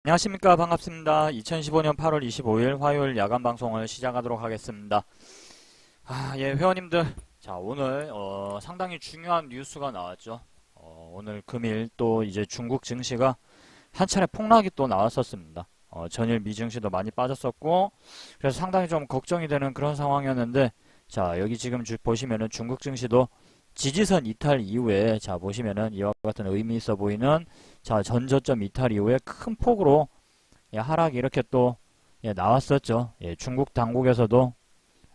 안녕하십니까. 반갑습니다. 2015년 8월 25일 화요일 야간 방송을 시작하도록 하겠습니다. 예, 회원님들. 자, 오늘, 상당히 중요한 뉴스가 나왔죠. 오늘 금일 또 이제 중국 증시가 한 차례 폭락이 또 나왔었습니다. 전일 미 증시도 많이 빠졌었고, 그래서 상당히 좀 걱정이 되는 그런 상황이었는데, 자, 여기 지금 보시면은 중국 증시도 지지선 이탈 이후에, 자, 보시면은 이와 같은 의미 있어 보이는, 자, 전저점 이탈 이후에 큰 폭으로, 예, 하락이 이렇게 또, 예, 나왔었죠. 예, 중국 당국에서도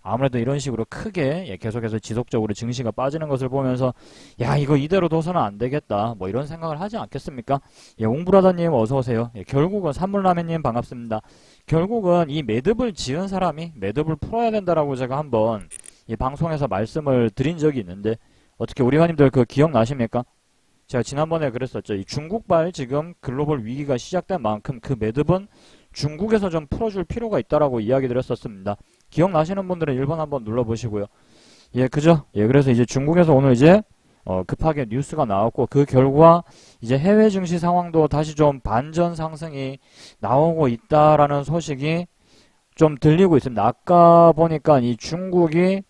아무래도 이런 식으로 크게, 예, 계속해서 지속적으로 증시가 빠지는 것을 보면서, 야, 이거 이대로 둬서는 안 되겠다. 뭐 이런 생각을 하지 않겠습니까? 예, 옹브라더님 어서오세요. 예, 결국은 산물라면님 반갑습니다. 결국은 이 매듭을 지은 사람이 매듭을 풀어야 된다라고 제가 한번 이 방송에서 말씀을 드린 적이 있는데, 어떻게 우리 회원님들 그 기억나십니까? 제가 지난번에 그랬었죠. 이 중국발 지금 글로벌 위기가 시작된 만큼 그 매듭은 중국에서 좀 풀어줄 필요가 있다라고 이야기 드렸었습니다. 기억나시는 분들은 1번 한번 눌러보시고요. 예, 그죠? 예, 그래서 이제 중국에서 오늘 이제 급하게 뉴스가 나왔고, 그 결과 이제 해외 증시 상황도 다시 좀 반전 상승이 나오고 있다라는 소식이 좀 들리고 있습니다. 아까 보니까 이 중국이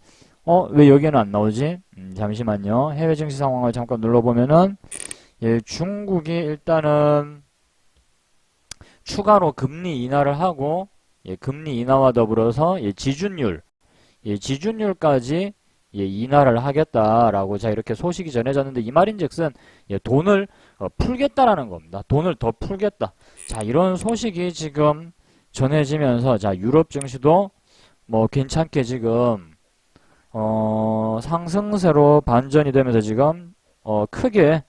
왜 여기는 안 나오지? 잠시만요. 해외 증시 상황을 잠깐 눌러보면은, 예, 중국이 일단은 추가로 금리 인하를 하고, 예, 금리 인하와 더불어서, 예, 지준율까지, 예, 인하를 하겠다라고, 자, 이렇게 소식이 전해졌는데, 이 말인즉슨, 예, 돈을 풀겠다라는 겁니다. 돈을 더 풀겠다. 자, 이런 소식이 지금 전해지면서, 자, 유럽 증시도 뭐 괜찮게 지금, 상승세로 반전이 되면서 지금, 크게,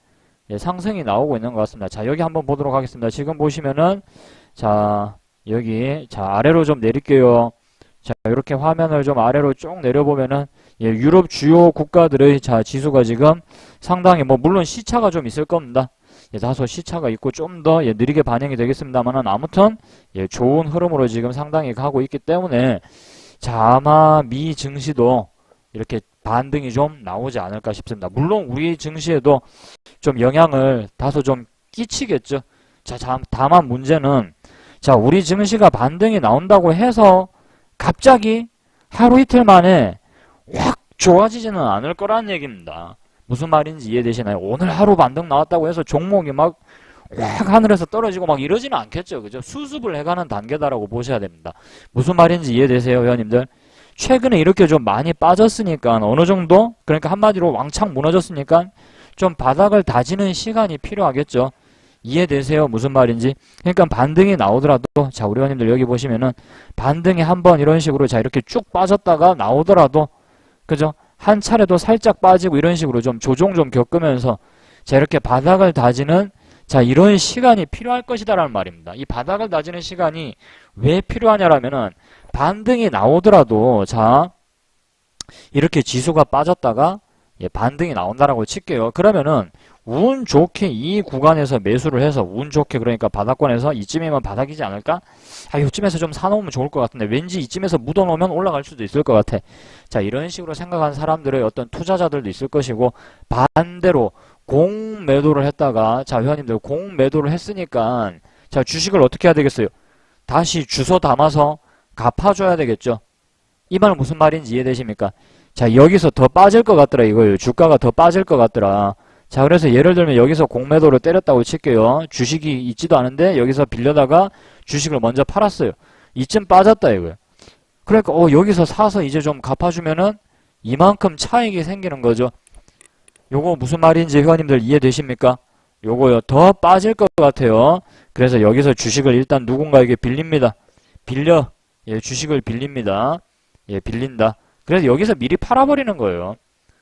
예, 상승이 나오고 있는 것 같습니다. 자, 여기 한번 보도록 하겠습니다. 지금 보시면은, 자, 여기, 자, 아래로 좀 내릴게요. 자, 이렇게 화면을 좀 아래로 쭉 내려보면은, 예, 유럽 주요 국가들의, 자, 지수가 지금 상당히, 뭐, 물론 시차가 좀 있을 겁니다. 예, 다소 시차가 있고 좀 더, 예, 느리게 반영이 되겠습니다만은, 아무튼, 예, 좋은 흐름으로 지금 상당히 가고 있기 때문에, 자, 아마 미 증시도 이렇게 반등이 좀 나오지 않을까 싶습니다. 물론 우리 증시에도 좀 영향을 다소 좀 끼치겠죠. 자, 다만 문제는, 자, 우리 증시가 반등이 나온다고 해서 갑자기 하루 이틀 만에 확 좋아지지는 않을 거라는 얘기입니다. 무슨 말인지 이해되시나요? 오늘 하루 반등 나왔다고 해서 종목이 막 확 하늘에서 떨어지고 막 이러지는 않겠죠. 그죠? 수습을 해가는 단계다라고 보셔야 됩니다. 무슨 말인지 이해되세요, 회원님들? 최근에 이렇게 좀 많이 빠졌으니까 어느 정도, 그러니까 한마디로 왕창 무너졌으니까 좀 바닥을 다지는 시간이 필요하겠죠. 이해되세요? 무슨 말인지? 그러니까 반등이 나오더라도, 자, 우리 회원님들 여기 보시면은 반등이 한번 이런 식으로, 자, 이렇게 쭉 빠졌다가 나오더라도, 그죠? 한 차례도 살짝 빠지고 이런 식으로 좀 조정 좀 겪으면서, 자, 이렇게 바닥을 다지는, 자, 이런 시간이 필요할 것이다라는 말입니다. 이 바닥을 다지는 시간이 왜 필요하냐라면은, 반등이 나오더라도, 자, 이렇게 지수가 빠졌다가, 예, 반등이 나온다라고 칠게요. 그러면은, 운 좋게 이 구간에서 매수를 해서, 운 좋게, 그러니까 바닥권에서 이쯤이면 바닥이지 않을까? 이쯤에서 좀 사놓으면 좋을 것 같은데, 왠지 이쯤에서 묻어놓으면 올라갈 수도 있을 것 같아. 자, 이런 식으로 생각한 사람들의 어떤 투자자들도 있을 것이고, 반대로, 공매도를 했다가, 자, 회원님들 공매도를 했으니까, 자, 주식을 어떻게 해야 되겠어요? 다시 주워 담아서 갚아줘야 되겠죠. 이 말은 무슨 말인지 이해되십니까? 자, 여기서 더 빠질 것 같더라 이거예요. 주가가 더 빠질 것 같더라. 자, 그래서 예를 들면 여기서 공매도를 때렸다고 칠게요. 주식이 있지도 않은데 여기서 빌려다가 주식을 먼저 팔았어요. 이쯤 빠졌다 이거예요. 그러니까 여기서 사서 이제 좀 갚아주면은 이만큼 차익이 생기는 거죠. 요거 무슨 말인지 회원님들 이해되십니까? 요거요. 더 빠질 것 같아요. 그래서 여기서 주식을 일단 누군가에게 빌립니다. 빌려. 예, 주식을 빌립니다. 예, 빌린다. 그래서 여기서 미리 팔아버리는 거예요.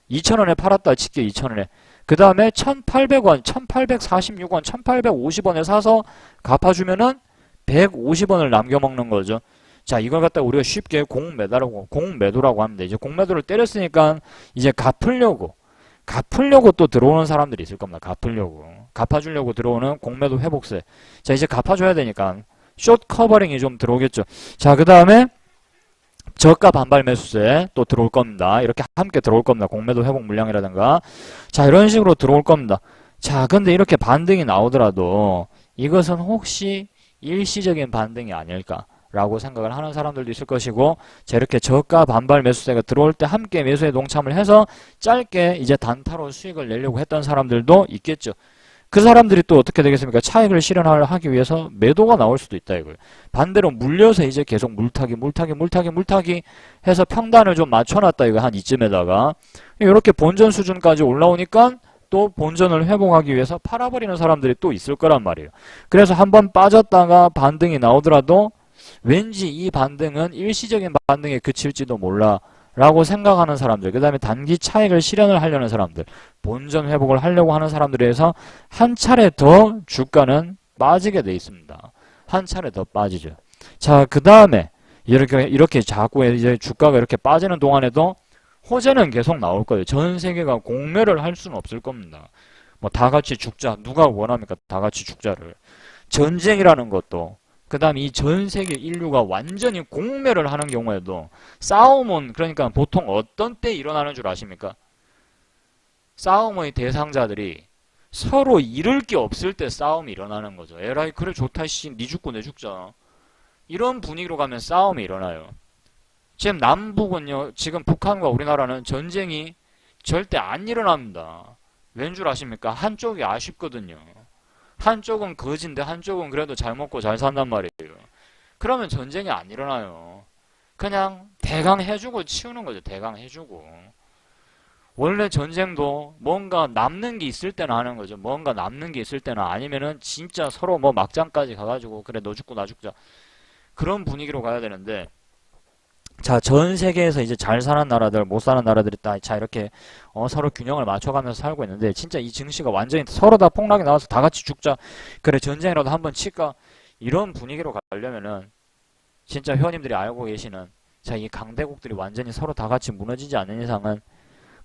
2,000원에 팔았다 칠게요. 2,000원에. 그 다음에 1,800원, 1,846원, 1,850원에 사서 갚아주면은 150원을 남겨먹는 거죠. 자, 이걸 갖다 우리가 쉽게 공매도라고 합니다. 이제 공매도를 때렸으니까 이제 갚으려고 또 들어오는 사람들이 있을 겁니다. 갚아주려고 들어오는 공매도 회복세. 자, 이제 갚아줘야 되니까 숏 커버링이 좀 들어오겠죠. 자, 그 다음에 저가 반발 매수세 또 들어올 겁니다. 이렇게 함께 들어올 겁니다. 공매도 회복 물량이라든가. 자, 이런 식으로 들어올 겁니다. 자, 근데 이렇게 반등이 나오더라도 이것은 혹시 일시적인 반등이 아닐까라고 생각을 하는 사람들도 있을 것이고, 자, 이렇게 저가 반발 매수세가 들어올 때 함께 매수에 동참을 해서 짧게 이제 단타로 수익을 내려고 했던 사람들도 있겠죠. 그 사람들이 또 어떻게 되겠습니까? 차익을 실현하기 위해서 매도가 나올 수도 있다 이거예요. 반대로 물려서 이제 계속 물타기 해서 평단을 좀 맞춰놨다 이거 한 이쯤에다가 이렇게 본전 수준까지 올라오니까 또 본전을 회복하기 위해서 팔아버리는 사람들이 또 있을 거란 말이에요. 그래서 한번 빠졌다가 반등이 나오더라도 왠지 이 반등은 일시적인 반등에 그칠지도 몰라 라고 생각하는 사람들, 그 다음에 단기 차익을 실현을 하려는 사람들, 본전 회복을 하려고 하는 사람들에 의해서 한 차례 더 주가는 빠지게 돼 있습니다. 한 차례 더 빠지죠. 자, 그 다음에 이렇게 자꾸 이제 주가가 이렇게 빠지는 동안에도 호재는 계속 나올 거예요. 전 세계가 공멸을 할 수는 없을 겁니다. 뭐 다 같이 죽자. 누가 원합니까? 다 같이 죽자를. 전쟁이라는 것도, 그 다음에 이 전 세계 인류가 완전히 공멸을 하는 경우에도 싸움은 그러니까 보통 어떤 때 일어나는 줄 아십니까? 싸움의 대상자들이 서로 잃을 게 없을 때 싸움이 일어나는 거죠. 에라이 그래 좋다 씨 니 죽고 내 죽자. 이런 분위기로 가면 싸움이 일어나요. 지금 남북은요, 지금 북한과 우리나라는 전쟁이 절대 안 일어납니다. 왠 줄 아십니까? 한쪽이 아쉽거든요. 한쪽은 거진데 한쪽은 그래도 잘 먹고 잘 산단 말이에요. 그러면 전쟁이 안 일어나요. 그냥 대강 해주고 치우는 거죠. 대강 해주고. 원래 전쟁도 뭔가 남는 게 있을 때는 하는 거죠. 뭔가 남는 게 있을 때는, 아니면은 진짜 서로 뭐 막장까지 가가지고 그래 너 죽고 나 죽자 그런 분위기로 가야 되는데, 자, 전 세계에서 이제 잘 사는 나라들, 못 사는 나라들이 다, 자, 이렇게, 서로 균형을 맞춰가면서 살고 있는데, 진짜 이 증시가 완전히 서로 다 폭락이 나와서 다 같이 죽자. 그래, 전쟁이라도 한번 칠까? 이런 분위기로 가려면은, 진짜 회원님들이 알고 계시는, 자, 이 강대국들이 완전히 서로 다 같이 무너지지 않는 이상은,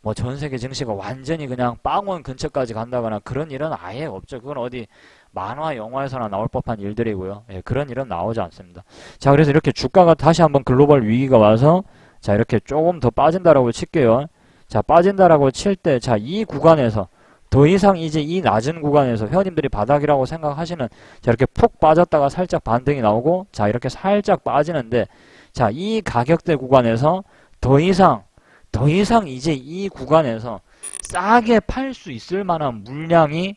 뭐 전 세계 증시가 완전히 그냥 빵원 근처까지 간다거나 그런 일은 아예 없죠. 그건 어디 만화, 영화에서나 나올 법한 일들이고요. 예, 그런 일은 나오지 않습니다. 자, 그래서 이렇게 주가가 다시 한번 글로벌 위기가 와서, 자, 이렇게 조금 더 빠진다라고 칠게요. 자, 빠진다라고 칠 때, 자, 이 구간에서, 더 이상 이제 이 낮은 구간에서 회원님들이 바닥이라고 생각하시는, 자, 이렇게 푹 빠졌다가 살짝 반등이 나오고, 자, 이렇게 살짝 빠지는데, 자, 이 가격대 구간에서 더 이상 이제 이 구간에서 싸게 팔 수 있을 만한 물량이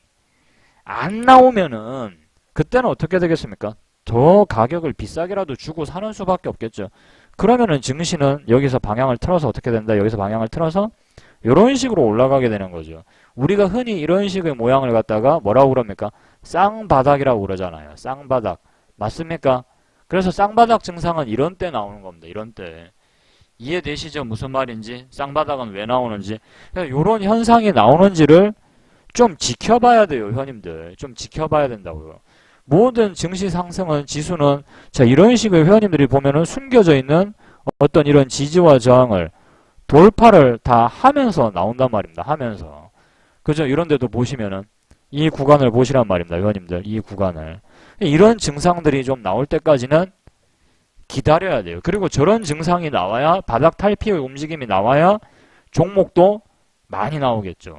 안 나오면은 그때는 어떻게 되겠습니까? 더 가격을 비싸게라도 주고 사는 수밖에 없겠죠. 그러면은 증시는 여기서 방향을 틀어서 어떻게 된다? 여기서 방향을 틀어서 이런 식으로 올라가게 되는 거죠. 우리가 흔히 이런 식의 모양을 갖다가 뭐라고 그럽니까? 쌍바닥이라고 그러잖아요. 쌍바닥. 맞습니까? 그래서 쌍바닥 증상은 이런 때 나오는 겁니다. 이런 때. 이해되시죠? 무슨 말인지? 쌍바닥은 왜 나오는지. 이런 현상이 나오는지를 좀 지켜봐야 돼요, 회원님들. 좀 지켜봐야 된다고요. 모든 증시 상승은, 지수는, 자, 이런 식의 회원님들이 보면은 숨겨져 있는 어떤 이런 지지와 저항을 돌파를 다 하면서 나온단 말입니다. 하면서. 그죠? 이런 데도 보시면은 이 구간을 보시란 말입니다, 회원님들. 이 구간을. 이런 증상들이 좀 나올 때까지는 기다려야 돼요. 그리고 저런 증상이 나와야, 바닥 탈피의 움직임이 나와야 종목도 많이 나오겠죠.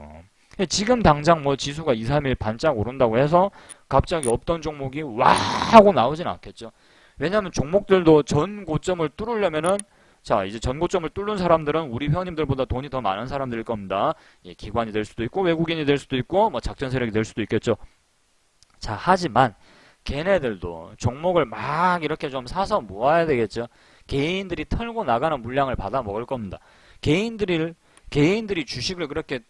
지금 당장 뭐 지수가 2, 3일 반짝 오른다고 해서 갑자기 없던 종목이 와 하고 나오진 않겠죠. 왜냐하면 종목들도 전 고점을 뚫으려면은, 자, 이제 전 고점을 뚫는 사람들은 우리 회원님들보다 돈이 더 많은 사람들일 겁니다. 예, 기관이 될 수도 있고 외국인이 될 수도 있고 뭐 작전 세력이 될 수도 있겠죠. 자, 하지만 걔네들도 종목을 막 이렇게 좀 사서 모아야 되겠죠. 개인들이 털고 나가는 물량을 받아 먹을 겁니다. 개인들이 주식을 그렇게,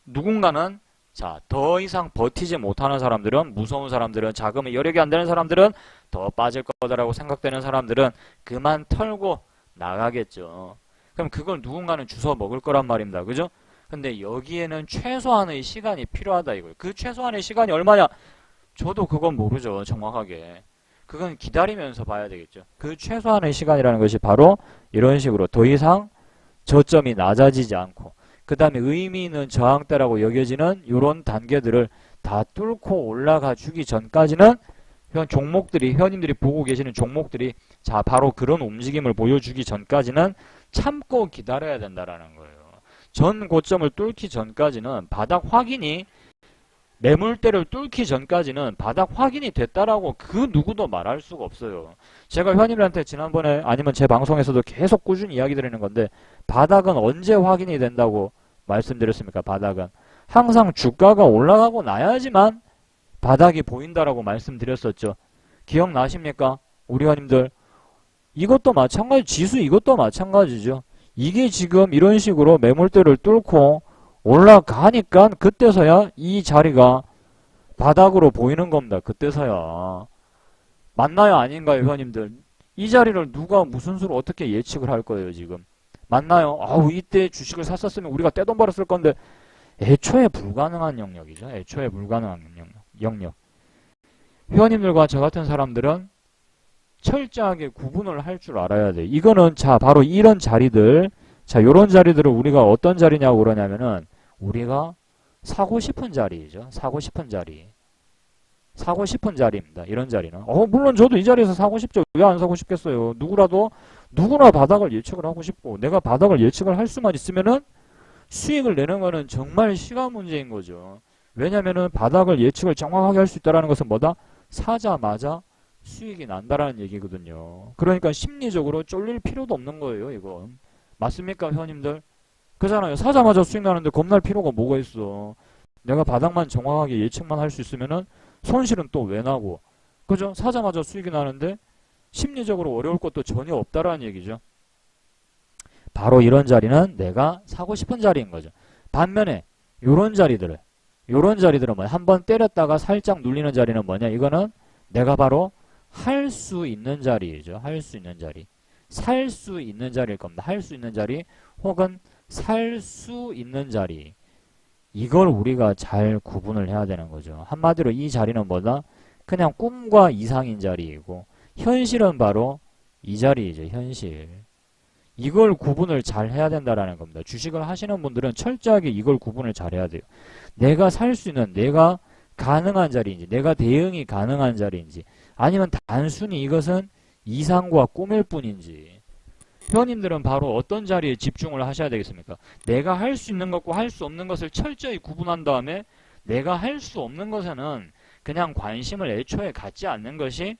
누군가는, 자, 더 이상 버티지 못하는 사람들은, 무서운 사람들은, 자금이 여력이 안 되는 사람들은, 더 빠질 거다라고 생각되는 사람들은 그만 털고 나가겠죠. 그럼 그걸 누군가는 주워 먹을 거란 말입니다. 그죠? 근데 여기에는 최소한의 시간이 필요하다 이거예요. 그 최소한의 시간이 얼마냐? 저도 그건 모르죠. 정확하게. 그건 기다리면서 봐야 되겠죠. 그 최소한의 시간이라는 것이 바로 이런 식으로 더 이상 저점이 낮아지지 않고, 그 다음에 의미 있는 저항대라고 여겨지는 이런 단계들을 다 뚫고 올라가 주기 전까지는 종목들이, 회원님들이 보고 계시는 종목들이, 자, 바로 그런 움직임을 보여주기 전까지는 참고 기다려야 된다라는 거예요. 전 고점을 뚫기 전까지는 바닥 확인이 매물대를 뚫기 전까지는 바닥 확인이 됐다라고 그 누구도 말할 수가 없어요. 제가 회원님들한테 지난번에 아니면 제 방송에서도 계속 꾸준히 이야기 드리는 건데 바닥은 언제 확인이 된다고 말씀드렸습니까? 바닥은 항상 주가가 올라가고 나야지만 바닥이 보인다라고 말씀드렸었죠. 기억나십니까? 우리 회원님들 이것도 마찬가지, 지수 이것도 마찬가지죠. 이게 지금 이런 식으로 매물대를 뚫고 올라가니까 그때서야 이 자리가 바닥으로 보이는 겁니다. 그때서야. 맞나요? 아닌가요? 회원님들? 이 자리를 누가 무슨 수로 어떻게 예측을 할 거예요, 지금? 맞나요? 아우, 이때 주식을 샀었으면 우리가 떼돈 벌었을 건데 애초에 불가능한 영역이죠. 애초에 불가능한 영역. 회원님들과 저 같은 사람들은 철저하게 구분을 할 줄 알아야 돼. 이거는 자 바로 이런 자리들, 자 요런 자리들을 우리가 어떤 자리냐고 그러냐면은 우리가 사고 싶은 자리죠. 사고 싶은 자리. 사고 싶은 자리입니다. 이런 자리는. 물론 저도 이 자리에서 사고 싶죠. 왜 안 사고 싶겠어요. 누구나 바닥을 예측을 하고 싶고 내가 바닥을 예측을 할 수만 있으면은 수익을 내는 거는 정말 시간 문제인 거죠. 왜냐면은 바닥을 예측을 정확하게 할 수 있다는 것은 뭐다? 사자마자 수익이 난다라는 얘기거든요. 그러니까 심리적으로 쫄릴 필요도 없는 거예요, 이건. 맞습니까, 회원님들? 그잖아요. 사자마자 수익 나는데 겁날 필요가 뭐가 있어. 내가 바닥만 정확하게 예측만 할 수 있으면은 손실은 또 왜 나고. 그죠? 사자마자 수익이 나는데 심리적으로 어려울 것도 전혀 없다라는 얘기죠. 바로 이런 자리는 내가 사고 싶은 자리인 거죠. 반면에 요런 자리들은 뭐냐? 한번 때렸다가 살짝 눌리는 자리는 뭐냐? 이거는 내가 바로 할 수 있는 자리이죠. 할 수 있는 자리. 살 수 있는 자리일 겁니다. 할 수 있는 자리 혹은 살 수 있는 자리. 이걸 우리가 잘 구분을 해야 되는 거죠. 한마디로 이 자리는 뭐다? 그냥 꿈과 이상인 자리이고 현실은 바로 이 자리이죠. 현실. 이걸 구분을 잘 해야 된다라는 겁니다. 주식을 하시는 분들은 철저하게 이걸 구분을 잘 해야 돼요. 내가 살 수 있는, 내가 가능한 자리인지, 내가 대응이 가능한 자리인지, 아니면 단순히 이것은 이상과 꿈일 뿐인지. 회원님들은 바로 어떤 자리에 집중을 하셔야 되겠습니까? 내가 할 수 있는 것과 할 수 없는 것을 철저히 구분한 다음에 내가 할 수 없는 것에는 그냥 관심을 애초에 갖지 않는 것이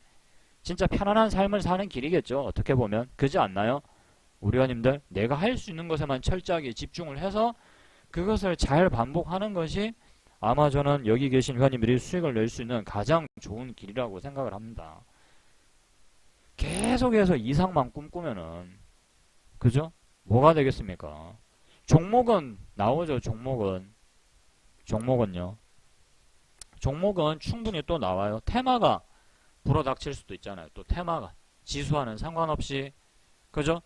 진짜 편안한 삶을 사는 길이겠죠. 어떻게 보면. 그지 않나요? 우리 회원님들, 내가 할 수 있는 것에만 철저하게 집중을 해서 그것을 잘 반복하는 것이 아마 저는 여기 계신 회원님들이 수익을 낼 수 있는 가장 좋은 길이라고 생각을 합니다. 계속해서 이상만 꿈꾸면은 그죠? 뭐가 되겠습니까? 종목은 나오죠. 종목은요. 종목은 충분히 또 나와요. 테마가 불어닥칠 수도 있잖아요. 또 테마가 지수와는 상관없이 그죠?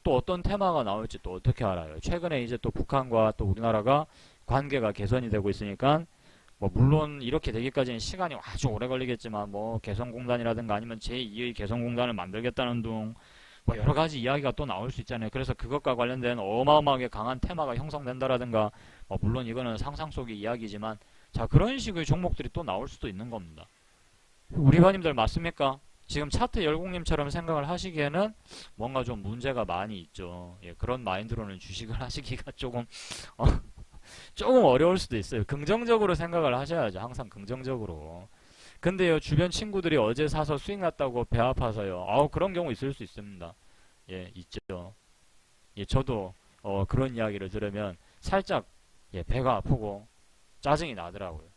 또 어떤 테마가 나올지 또 어떻게 알아요? 최근에 이제 또 북한과 또 우리나라가 관계가 개선이 되고 있으니까 뭐 물론 이렇게 되기까지는 시간이 아주 오래 걸리겠지만 뭐 개성공단이라든가 아니면 제2의 개성공단을 만들겠다는 둥 뭐 여러 가지 이야기가 또 나올 수 있잖아요. 그래서 그것과 관련된 어마어마하게 강한 테마가 형성된다라든가 뭐 물론 이거는 상상 속의 이야기지만 자 그런 식의 종목들이 또 나올 수도 있는 겁니다. 우리 회원님들 맞습니까? 지금 차트 열공님처럼 생각을 하시기에는 뭔가 좀 문제가 많이 있죠. 예, 그런 마인드로는 주식을 하시기가 조금 어려울 수도 있어요. 긍정적으로 생각을 하셔야죠. 항상 긍정적으로. 근데요, 주변 친구들이 어제 사서 수익 났다고 배 아파서요. 그런 경우 있을 수 있습니다. 예, 있죠. 예, 저도 그런 이야기를 들으면 살짝 배가 아프고 짜증이 나더라고요.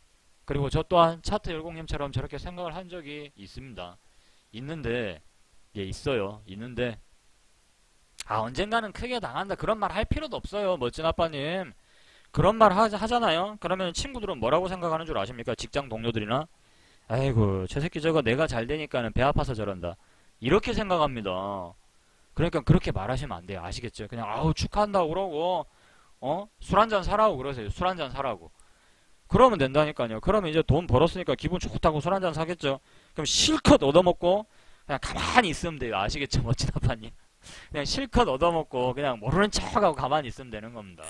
그리고 저 또한 차트 열공님처럼 저렇게 생각을 한 적이 있습니다. 있는데 있어요. 있는데 언젠가는 크게 당한다 그런 말 할 필요도 없어요. 멋진 아빠님. 그런 말 하잖아요. 그러면 친구들은 뭐라고 생각하는 줄 아십니까? 직장 동료들이나 아이고 저 새끼 저거 내가 잘 되니까는 배 아파서 저런다 이렇게 생각합니다. 그러니까 그렇게 말하시면 안 돼요. 아시겠죠? 그냥 축하한다고 그러고 술 한잔 사라고 그러세요. 술 한잔 사라고. 그러면 된다니까요. 그러면 이제 돈 벌었으니까 기분 좋다고 술 한잔 사겠죠. 그럼 실컷 얻어먹고 그냥 가만히 있으면 돼요. 아시겠죠? 멋진 아빠님. 그냥 실컷 얻어먹고 그냥 모르는 척하고 가만히 있으면 되는 겁니다.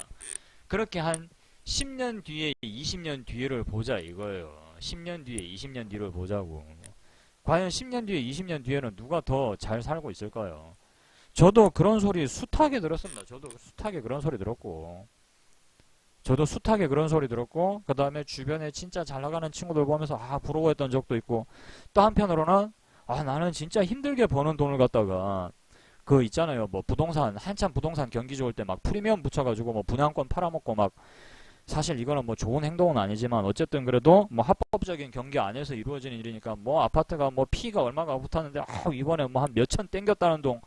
그렇게 한 10년 뒤에 20년 뒤를 보자 이거예요. 10년 뒤에 20년 뒤를 보자고. 과연 10년 뒤에 20년 뒤에는 누가 더 잘 살고 있을까요? 저도 그런 소리 숱하게 들었습니다. 저도 숱하게 그런 소리 들었고 저도 숱하게 그런 소리 들었고, 그 다음에 주변에 진짜 잘 나가는 친구들 보면서 부러워했던 적도 있고, 또 한편으로는 나는 진짜 힘들게 버는 돈을 갖다가 그 있잖아요, 뭐 부동산 한참 부동산 경기 좋을 때 막 프리미엄 붙여가지고 뭐 분양권 팔아먹고 막, 사실 이거는 뭐 좋은 행동은 아니지만 어쨌든 그래도 뭐 합법적인 경기 안에서 이루어지는 일이니까, 뭐 아파트가 뭐 피가 얼마가 붙었는데 이번에 뭐 한 몇천 땡겼다는 동,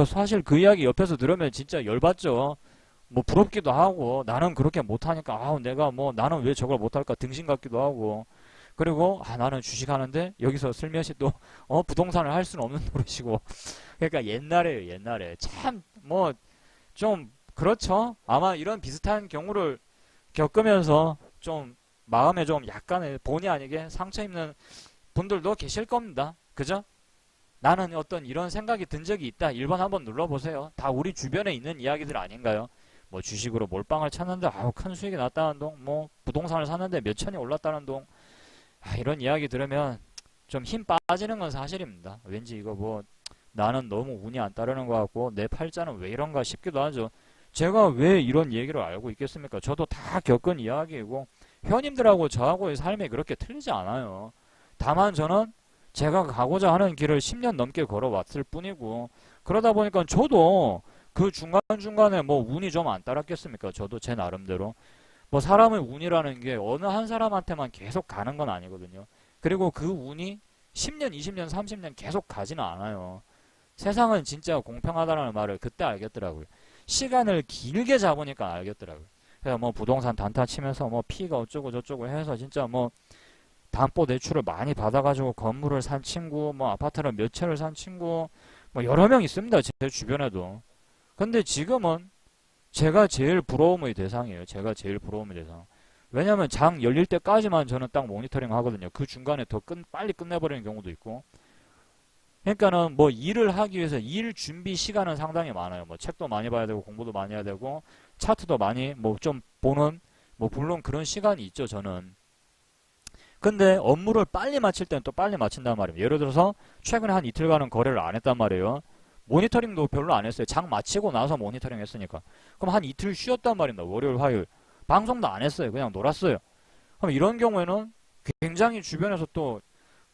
사실 그 이야기 옆에서 들으면 진짜 열받죠. 뭐 부럽기도 하고, 나는 그렇게 못하니까 내가 뭐 나는 왜 저걸 못할까 등신 같기도 하고, 그리고 나는 주식하는데 여기서 슬며시 또 부동산을 할 수는 없는 노릇이고. 그러니까 옛날에 참 뭐 좀 그렇죠. 아마 이런 비슷한 경우를 겪으면서 좀 마음에 좀 약간의 본의 아니게 상처 입는 분들도 계실 겁니다. 그죠? 나는 어떤 이런 생각이 든 적이 있다. 1번 한번 눌러보세요. 다 우리 주변에 있는 이야기들 아닌가요? 뭐 주식으로 몰빵을 쳤는데 큰 수익이 났다는 동, 뭐 부동산을 샀는데 몇 천이 올랐다는 동, 이런 이야기 들으면 좀 힘 빠지는 건 사실입니다. 왠지 이거 뭐 나는 너무 운이 안 따르는 것 같고 내 팔자는 왜 이런가 싶기도 하죠. 제가 왜 이런 얘기를 알고 있겠습니까? 저도 다 겪은 이야기이고 회원님들하고 저하고의 삶이 그렇게 틀리지 않아요. 다만 저는 제가 가고자 하는 길을 10년 넘게 걸어왔을 뿐이고, 그러다 보니까 저도 그 중간중간에 뭐 운이 좀 안 따랐겠습니까? 저도 제 나름대로. 뭐 사람의 운이라는 게 어느 한 사람한테만 계속 가는 건 아니거든요. 그리고 그 운이 10년, 20년, 30년 계속 가지는 않아요. 세상은 진짜 공평하다는 말을 그때 알겠더라고요. 시간을 길게 잡으니까 알겠더라고요. 그래서 뭐 부동산 단타 치면서 뭐 피가 어쩌고 저쩌고 해서 진짜 뭐 담보대출을 많이 받아가지고 건물을 산 친구, 뭐 아파트를 몇 채를 산 친구, 뭐 여러 명 있습니다. 제 주변에도. 근데 지금은 제가 제일 부러움의 대상이에요. 제가 제일 부러움의 대상. 왜냐면 장 열릴 때까지만 저는 딱 모니터링 하거든요. 그 중간에 더 빨리 끝내버리는 경우도 있고. 그러니까는 뭐 일을 하기 위해서 일 준비 시간은 상당히 많아요. 뭐 책도 많이 봐야 되고 공부도 많이 해야 되고 차트도 많이 뭐 좀 보는, 뭐 물론 그런 시간이 있죠, 저는. 근데 업무를 빨리 마칠 때는 또 빨리 마친단 말이에요. 예를 들어서 최근에 한 이틀간은 거래를 안 했단 말이에요. 모니터링도 별로 안 했어요. 장 마치고 나서 모니터링 했으니까. 그럼 한 이틀 쉬었단 말입니다. 월요일, 화요일. 방송도 안 했어요. 그냥 놀았어요. 그럼 이런 경우에는 굉장히 주변에서 또,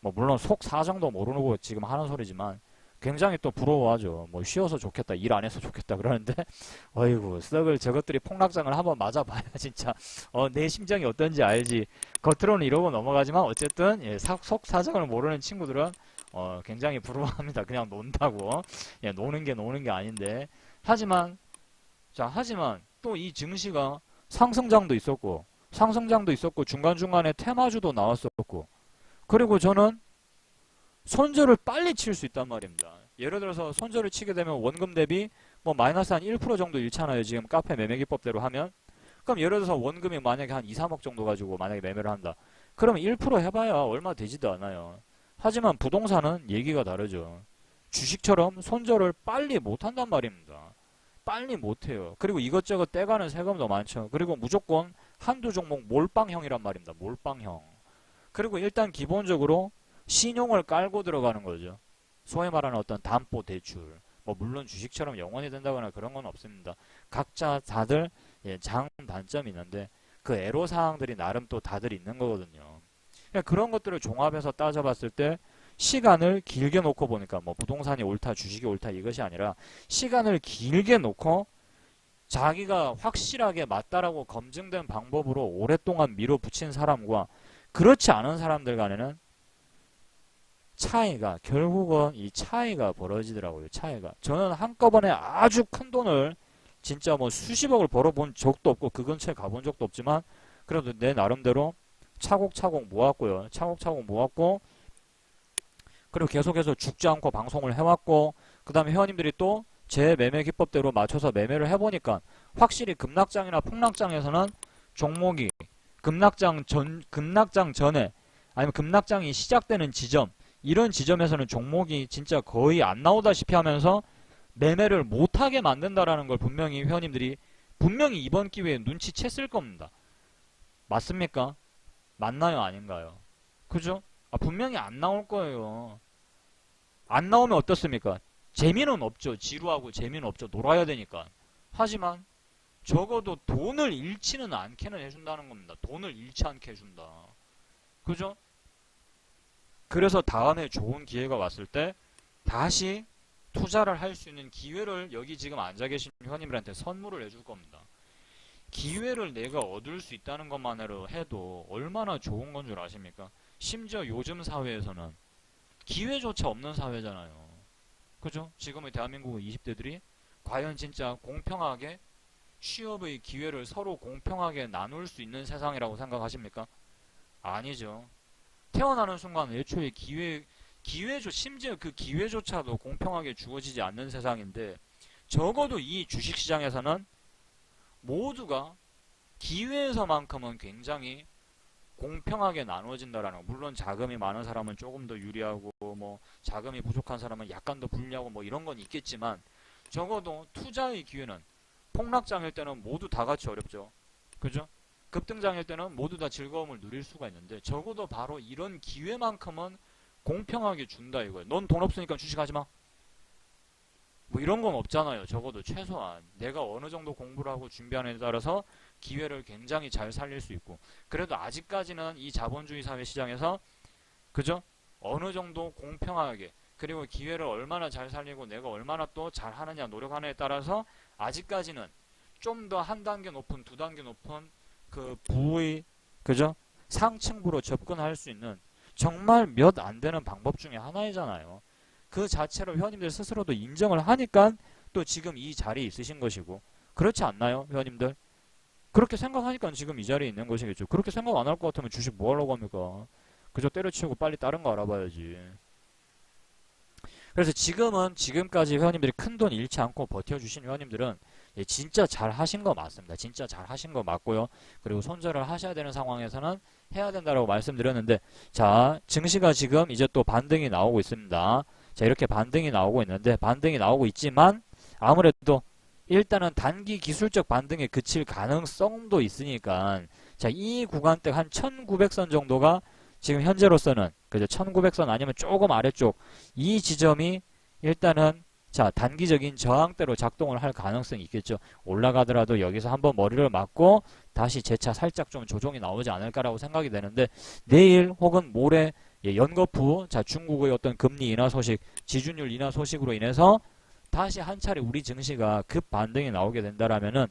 뭐 물론 속 사정도 모르고 지금 하는 소리지만 굉장히 또 부러워하죠. 뭐 쉬어서 좋겠다, 일 안 해서 좋겠다 그러는데, 어이구 썩을 저것들이 폭락장을 한번 맞아봐야 진짜 내 심정이 어떤지 알지. 겉으로는 이러고 넘어가지만 어쨌든 속 사정을 모르는 친구들은 굉장히 부러워합니다. 그냥 논다고. 노는 게 아닌데. 하지만 또 이 증시가 상승장도 있었고 중간중간에 테마주도 나왔었고, 그리고 저는 손절을 빨리 칠 수 있단 말입니다. 예를 들어서 손절을 치게 되면 원금 대비 뭐 마이너스 한 1% 정도 잃잖아요. 지금 카페 매매기법대로 하면. 그럼 예를 들어서 원금이 만약에 한 2, 3억 정도 가지고 만약에 매매를 한다. 그러면 1% 해봐야 얼마 되지도 않아요. 하지만 부동산은 얘기가 다르죠. 주식처럼 손절을 빨리 못한단 말입니다. 빨리 못해요. 그리고 이것저것 떼가는 세금도 많죠. 그리고 무조건 한두 종목 몰빵형이란 말입니다. 몰빵형. 그리고 일단 기본적으로 신용을 깔고 들어가는 거죠. 소위 말하는 어떤 담보 대출. 뭐 물론 주식처럼 영원히 된다거나 그런 건 없습니다. 각자 다들 장 단점이 있는데 그 애로사항들이 나름 또 다들 있는 거거든요. 그러니까 그런 것들을 종합해서 따져봤을 때 시간을 길게 놓고 보니까 뭐 부동산이 옳다, 주식이 옳다 이것이 아니라 시간을 길게 놓고 자기가 확실하게 맞다라고 검증된 방법으로 오랫동안 밀어붙인 사람과 그렇지 않은 사람들 간에는 차이가, 결국은 이 차이가 벌어지더라고요. 차이가. 저는 한꺼번에 아주 큰 돈을 진짜 뭐 수십억을 벌어본 적도 없고 그 근처에 가본 적도 없지만 그래도 내 나름대로 차곡차곡 모았고요. 차곡차곡 모았고, 그리고 계속해서 죽지 않고 방송을 해왔고, 그 다음에 회원님들이 또 제 매매 기법대로 맞춰서 매매를 해보니까 확실히 급락장이나 폭락장에서는 종목이 급락장 전에 아니면 급락장이 시작되는 지점, 이런 지점에서는 종목이 진짜 거의 안 나오다시피 하면서 매매를 못하게 만든다라는 걸 분명히 회원님들이 분명히 이번 기회에 눈치챘을 겁니다. 맞습니까? 맞나요? 아닌가요? 그죠? 분명히 안 나올 거예요. 안 나오면 어떻습니까? 재미는 없죠. 지루하고 재미는 없죠. 놀아야 되니까. 하지만 적어도 돈을 잃지는 않게는 해준다는 겁니다. 돈을 잃지 않게 해준다. 그죠? 그래서 다음에 좋은 기회가 왔을 때 다시 투자를 할 수 있는 기회를 여기 지금 앉아 계신 회원님들한테 선물을 해줄 겁니다. 기회를 내가 얻을 수 있다는 것만으로 해도 얼마나 좋은 건 줄 아십니까? 심지어 요즘 사회에서는 기회조차 없는 사회잖아요. 그죠? 지금의 대한민국의 20대들이 과연 진짜 공평하게 취업의 기회를 서로 공평하게 나눌 수 있는 세상이라고 생각하십니까? 아니죠. 태어나는 순간 애초에 심지어 그 기회조차도 공평하게 주어지지 않는 세상인데 적어도 이 주식시장에서는 모두가 기회에서만큼은 굉장히 공평하게 나눠진다라는 거. 물론 자금이 많은 사람은 조금 더 유리하고 뭐 자금이 부족한 사람은 약간 더 불리하고 뭐 이런 건 있겠지만 적어도 투자의 기회는 폭락장일 때는 모두 다 같이 어렵죠. 그죠? 급등장일 때는 모두 다 즐거움을 누릴 수가 있는데 적어도 바로 이런 기회만큼은 공평하게 준다 이거예요. 넌 돈 없으니까 주식하지 마. 뭐 이런 건 없잖아요. 적어도 최소한 내가 어느 정도 공부를 하고 준비하는 데 따라서 기회를 굉장히 잘 살릴 수 있고 그래도 아직까지는 이 자본주의 사회 시장에서 그죠? 어느 정도 공평하게 그리고 기회를 얼마나 잘 살리고 내가 얼마나 또 잘하느냐 노력하느냐에 따라서 아직까지는 좀 더 한 단계 높은 두 단계 높은 그 부의 그죠? 상층부로 접근할 수 있는 정말 몇 안 되는 방법 중에 하나이잖아요. 그 자체로 회원님들 스스로도 인정을 하니까 또 지금 이 자리에 있으신 것이고 그렇지 않나요? 회원님들? 그렇게 생각하니까 지금 이 자리에 있는 것이겠죠. 그렇게 생각 안 할 것 같으면 주식 뭐 하려고 합니까? 그저 때려치우고 빨리 다른 거 알아봐야지. 그래서 지금은 지금까지 회원님들이 큰돈 잃지 않고 버텨주신 회원님들은 진짜 잘 하신 거 맞습니다. 진짜 잘 하신 거 맞고요. 그리고 손절을 하셔야 되는 상황에서는 해야 된다라고 말씀드렸는데 자 증시가 지금 이제 또 반등이 나오고 있습니다. 자 이렇게 반등이 나오고 있는데 반등이 나오고 있지만 아무래도 일단은 단기 기술적 반등에 그칠 가능성도 있으니까 자 이 구간대 한 1900선 정도가 지금 현재로서는 그죠 1900선 아니면 조금 아래쪽 이 지점이 일단은 자 단기적인 저항대로 작동을 할 가능성이 있겠죠. 올라가더라도 여기서 한번 머리를 맞고 다시 재차 살짝 좀 조정이 나오지 않을까라고 생각이 되는데 내일 혹은 모레 연거푸 자 중국의 어떤 금리 인하 소식 지준율 인하 소식으로 인해서 다시 한 차례 우리 증시가 급 반등이 나오게 된다라면은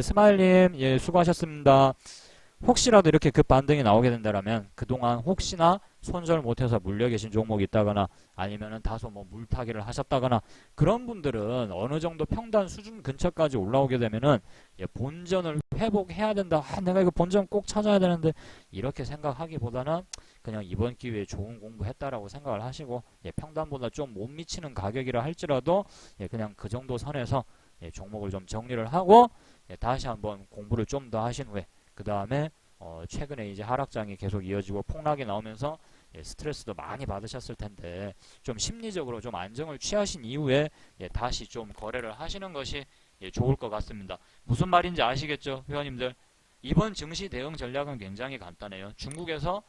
스마일님 수고하셨습니다. 혹시라도 이렇게 급 반등이 나오게 된다라면 그동안 혹시나 손절 못해서 물려 계신 종목이 있다거나 아니면은 다소 뭐 물타기를 하셨다거나 그런 분들은 어느 정도 평단 수준 근처까지 올라오게 되면은 본전을 회복해야 된다. 내가 이거 본전 꼭 찾아야 되는데 이렇게 생각하기보다는 그냥 이번 기회에 좋은 공부했다라고 생각을 하시고 평단보다 좀 못 미치는 가격이라 할지라도 그냥 그 정도 선에서 종목을 좀 정리를 하고 다시 한번 공부를 좀 더 하신 후에 그 다음에 최근에 이제 하락장이 계속 이어지고 폭락이 나오면서 스트레스도 많이 받으셨을 텐데 좀 심리적으로 좀 안정을 취하신 이후에 다시 좀 거래를 하시는 것이 좋을 것 같습니다. 무슨 말인지 아시겠죠, 회원님들? 이번 증시 대응 전략은 굉장히 간단해요. 중국에서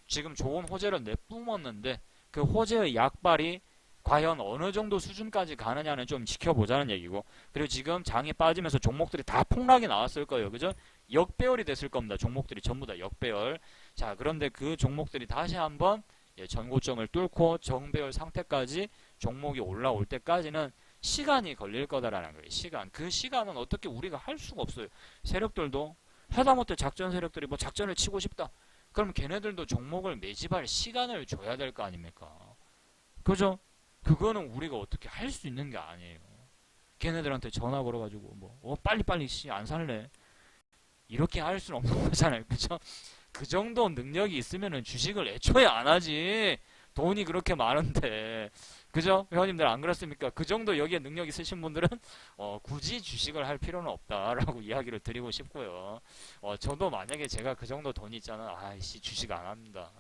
지금 좋은 호재를 내뿜었는데 그 호재의 약발이 과연 어느 정도 수준까지 가느냐는 좀 지켜보자는 얘기고 그리고 지금 장이 빠지면서 종목들이 다 폭락이 나왔을 거예요. 그죠? 역배열이 됐을 겁니다. 종목들이 전부 다 역배열. 자, 그런데 그 종목들이 다시 한번 전고점을 뚫고 정배열 상태까지 종목이 올라올 때까지는 시간이 걸릴 거다라는 거예요. 시간. 그 시간은 어떻게 우리가 할 수가 없어요. 세력들도 하다못해 작전 세력들이 뭐 작전을 치고 싶다. 그럼 걔네들도 종목을 매집할 시간을 줘야 될 거 아닙니까? 그죠? 그거는 우리가 어떻게 할 수 있는 게 아니에요. 걔네들한테 전화 걸어가지고 빨리빨리 안 살래. 이렇게 할 수는 없는 거잖아요. 그죠? 그 정도 능력이 있으면은 주식을 애초에 안 하지. 돈이 그렇게 많은데. 그죠? 회원님들 안 그렇습니까? 그 정도 여기에 능력 있으신 분들은 굳이 주식을 할 필요는 없다라고 이야기를 드리고 싶고요. 저도 만약에 제가 그 정도 돈이 있잖아. 아이씨 주식 안 합니다.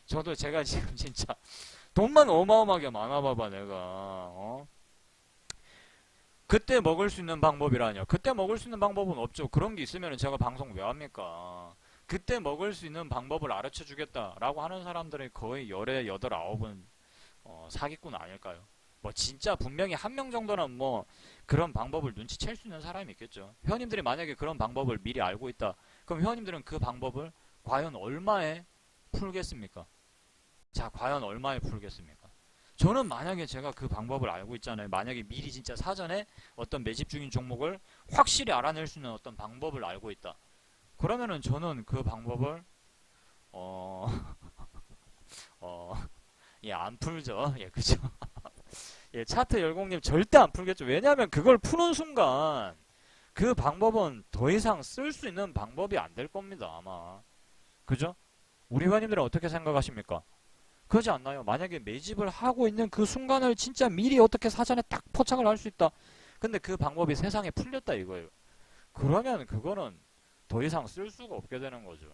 저도 제가 지금 진짜 돈만 어마어마하게 많아봐봐 내가 그때 먹을 수 있는 방법이라뇨. 그때 먹을 수 있는 방법은 없죠. 그런 게 있으면 제가 방송 왜 합니까? 그때 먹을 수 있는 방법을 가르쳐 주겠다라고 하는 사람들이 거의 열에 여덟 아홉은 사기꾼 아닐까요? 뭐 진짜 분명히 한 명 정도는 뭐 그런 방법을 눈치챌 수 있는 사람이 있겠죠. 회원님들이 만약에 그런 방법을 미리 알고 있다. 그럼 회원님들은 그 방법을 과연 얼마에 풀겠습니까? 자, 과연 얼마에 풀겠습니까? 저는 만약에 제가 그 방법을 알고 있잖아요. 만약에 미리 진짜 사전에 어떤 매집 중인 종목을 확실히 알아낼 수 있는 어떤 방법을 알고 있다. 그러면은 저는 그 방법을 어, 예, 안 풀죠. 예, 그죠? 예, 차트 열공님 절대 안 풀겠죠. 왜냐하면 그걸 푸는 순간 그 방법은 더 이상 쓸 수 있는 방법이 안 될 겁니다. 아마. 그죠? 우리 회원님들은 어떻게 생각하십니까? 그러지 않나요? 만약에 매집을 하고 있는 그 순간을 진짜 미리 어떻게 사전에 딱 포착을 할 수 있다. 근데 그 방법이 세상에 풀렸다 이거예요. 그러면 그거는 더 이상 쓸 수가 없게 되는 거죠.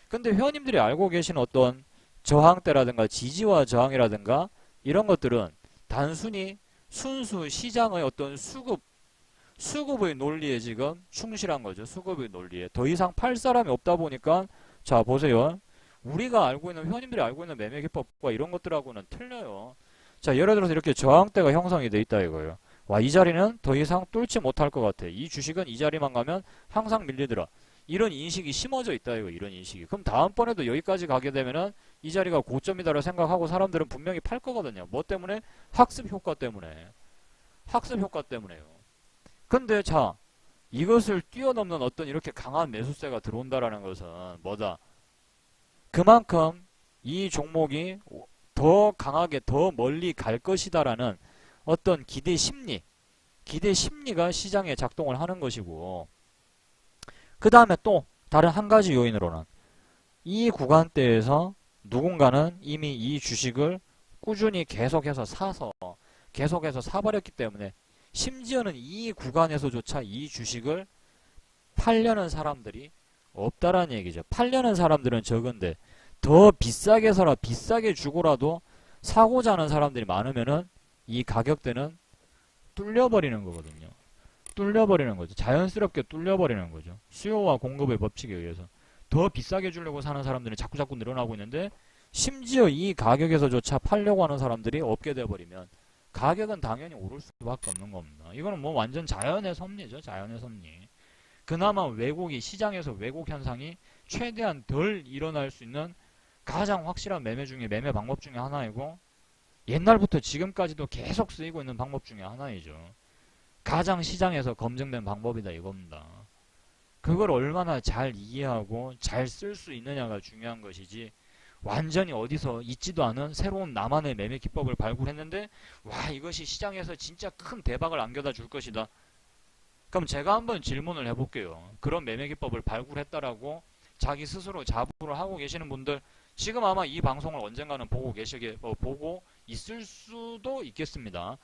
근데 회원님들이 알고 계신 어떤 저항대라든가 지지와 저항이라든가 이런 것들은 단순히 순수 시장의 어떤 수급의 논리에 지금 충실한 거죠. 수급의 논리에. 더 이상 팔 사람이 없다 보니까 자 보세요. 우리가 알고 있는 회원님들이 알고 있는 매매 기법과 이런 것들하고는 틀려요. 자 예를 들어서 이렇게 저항대가 형성이 돼 있다 이거예요. 와 이 자리는 더 이상 뚫지 못할 것 같아. 이 주식은 이 자리만 가면 항상 밀리더라. 이런 인식이 심어져 있다 이거 이런 인식이. 그럼 다음번에도 여기까지 가게 되면은 이 자리가 고점이다라고 생각하고 사람들은 분명히 팔 거거든요. 뭐 때문에? 학습 효과 때문에. 학습 효과 때문에요. 근데 자 이것을 뛰어넘는 어떤 이렇게 강한 매수세가 들어온다라는 것은 뭐다? 그만큼 이 종목이 더 강하게 더 멀리 갈 것이다라는 어떤 기대 심리가 시장에 작동을 하는 것이고 그 다음에 또 다른 한 가지 요인으로는 이 구간대에서 누군가는 이미 이 주식을 꾸준히 계속해서 사버렸기 때문에 심지어는 이 구간에서조차 이 주식을 팔려는 사람들이 없다라는 얘기죠. 팔려는 사람들은 적은데 더 비싸게서라 비싸게 주고라도 사고자 하는 사람들이 많으면은 이 가격대는 뚫려버리는 거거든요. 뚫려버리는 거죠. 자연스럽게 뚫려버리는 거죠. 수요와 공급의 법칙에 의해서 더 비싸게 주려고 사는 사람들은 자꾸자꾸 늘어나고 있는데 심지어 이 가격에서조차 팔려고 하는 사람들이 없게 돼버리면 가격은 당연히 오를 수밖에 없는 겁니다. 이거는 뭐 완전 자연의 섭리죠. 자연의 섭리. 그나마 시장에서 왜곡 현상이 최대한 덜 일어날 수 있는 가장 확실한 매매 방법 중에 하나이고 옛날부터 지금까지도 계속 쓰이고 있는 방법 중에 하나이죠. 가장 시장에서 검증된 방법이다 이겁니다. 그걸 얼마나 잘 이해하고 잘 쓸 수 있느냐가 중요한 것이지 완전히 어디서 있지도 않은 새로운 나만의 매매 기법을 발굴했는데 와 이것이 시장에서 진짜 큰 대박을 안겨다 줄 것이다. 그럼 제가 한번 질문을 해볼게요. 그런 매매 기법을 발굴했다라고 자기 스스로 자부를 하고 계시는 분들 지금 아마 이 방송을 언젠가는 보고 있을 수도 있겠습니다.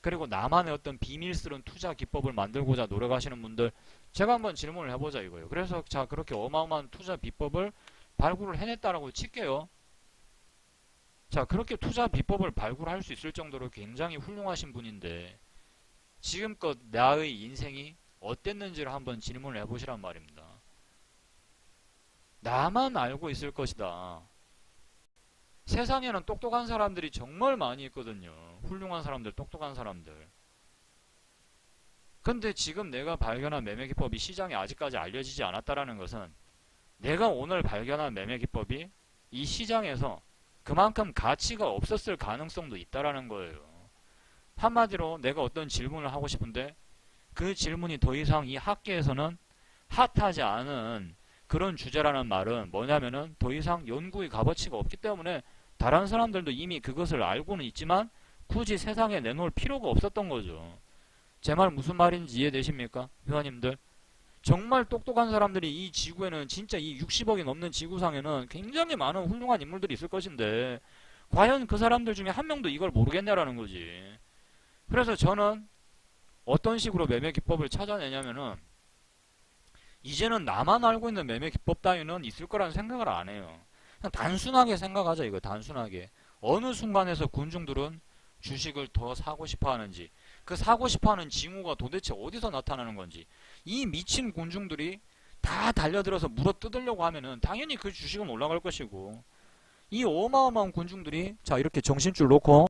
그리고 나만의 어떤 비밀스러운 투자 기법을 만들고자 노력하시는 분들 제가 한번 질문을 해보자 이거예요. 그래서 자 그렇게 어마어마한 투자 비법을 발굴을 해냈다라고 칠게요. 자 그렇게 투자 비법을 발굴할 수 있을 정도로 굉장히 훌륭하신 분인데 지금껏 나의 인생이 어땠는지를 한번 질문을 해보시란 말입니다. 나만 알고 있을 것이다. 세상에는 똑똑한 사람들이 정말 많이 있거든요. 훌륭한 사람들, 똑똑한 사람들. 근데 지금 내가 발견한 매매 기법이 시장에 아직까지 알려지지 않았다라는 것은 내가 오늘 발견한 매매 기법이 이 시장에서 그만큼 가치가 없었을 가능성도 있다라는 거예요. 한마디로 내가 어떤 질문을 하고 싶은데 그 질문이 더 이상 이 학계에서는 핫하지 않은 그런 주제라는 말은 뭐냐면은 더 이상 연구의 값어치가 없기 때문에 다른 사람들도 이미 그것을 알고는 있지만 굳이 세상에 내놓을 필요가 없었던 거죠. 제 말 무슨 말인지 이해되십니까? 회원님들. 정말 똑똑한 사람들이 이 지구에는 진짜 이 60억이 넘는 지구상에는 굉장히 많은 훌륭한 인물들이 있을 것인데 과연 그 사람들 중에 한 명도 이걸 모르겠냐라는 거지. 그래서 저는 어떤 식으로 매매 기법을 찾아내냐면은 이제는 나만 알고 있는 매매 기법 따위는 있을 거라는 생각을 안 해요. 그냥 단순하게 생각하자 이거 단순하게. 어느 순간에서 군중들은 주식을 더 사고 싶어 하는지 그 사고 싶어 하는 징후가 도대체 어디서 나타나는 건지 이 미친 군중들이 다 달려들어서 물어 뜯으려고 하면은 당연히 그 주식은 올라갈 것이고 이 어마어마한 군중들이 자 이렇게 정신줄 놓고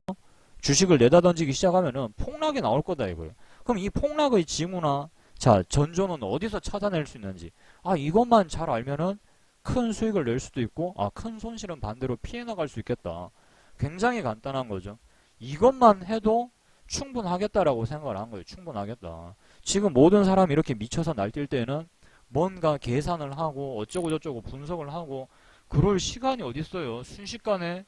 주식을 내다 던지기 시작하면은 폭락이 나올 거다 이거예요. 그럼 이 폭락의 징후나 자 전조는 어디서 찾아낼 수 있는지 이것만 잘 알면은 큰 수익을 낼 수도 있고 큰 손실은 반대로 피해 나갈 수 있겠다. 굉장히 간단한 거죠. 이것만 해도 충분하겠다라고 생각을 한 거예요. 충분하겠다. 지금 모든 사람이 이렇게 미쳐서 날뛸 때는 뭔가 계산을 하고 어쩌고 저쩌고 분석을 하고 그럴 시간이 어딨어요. 순식간에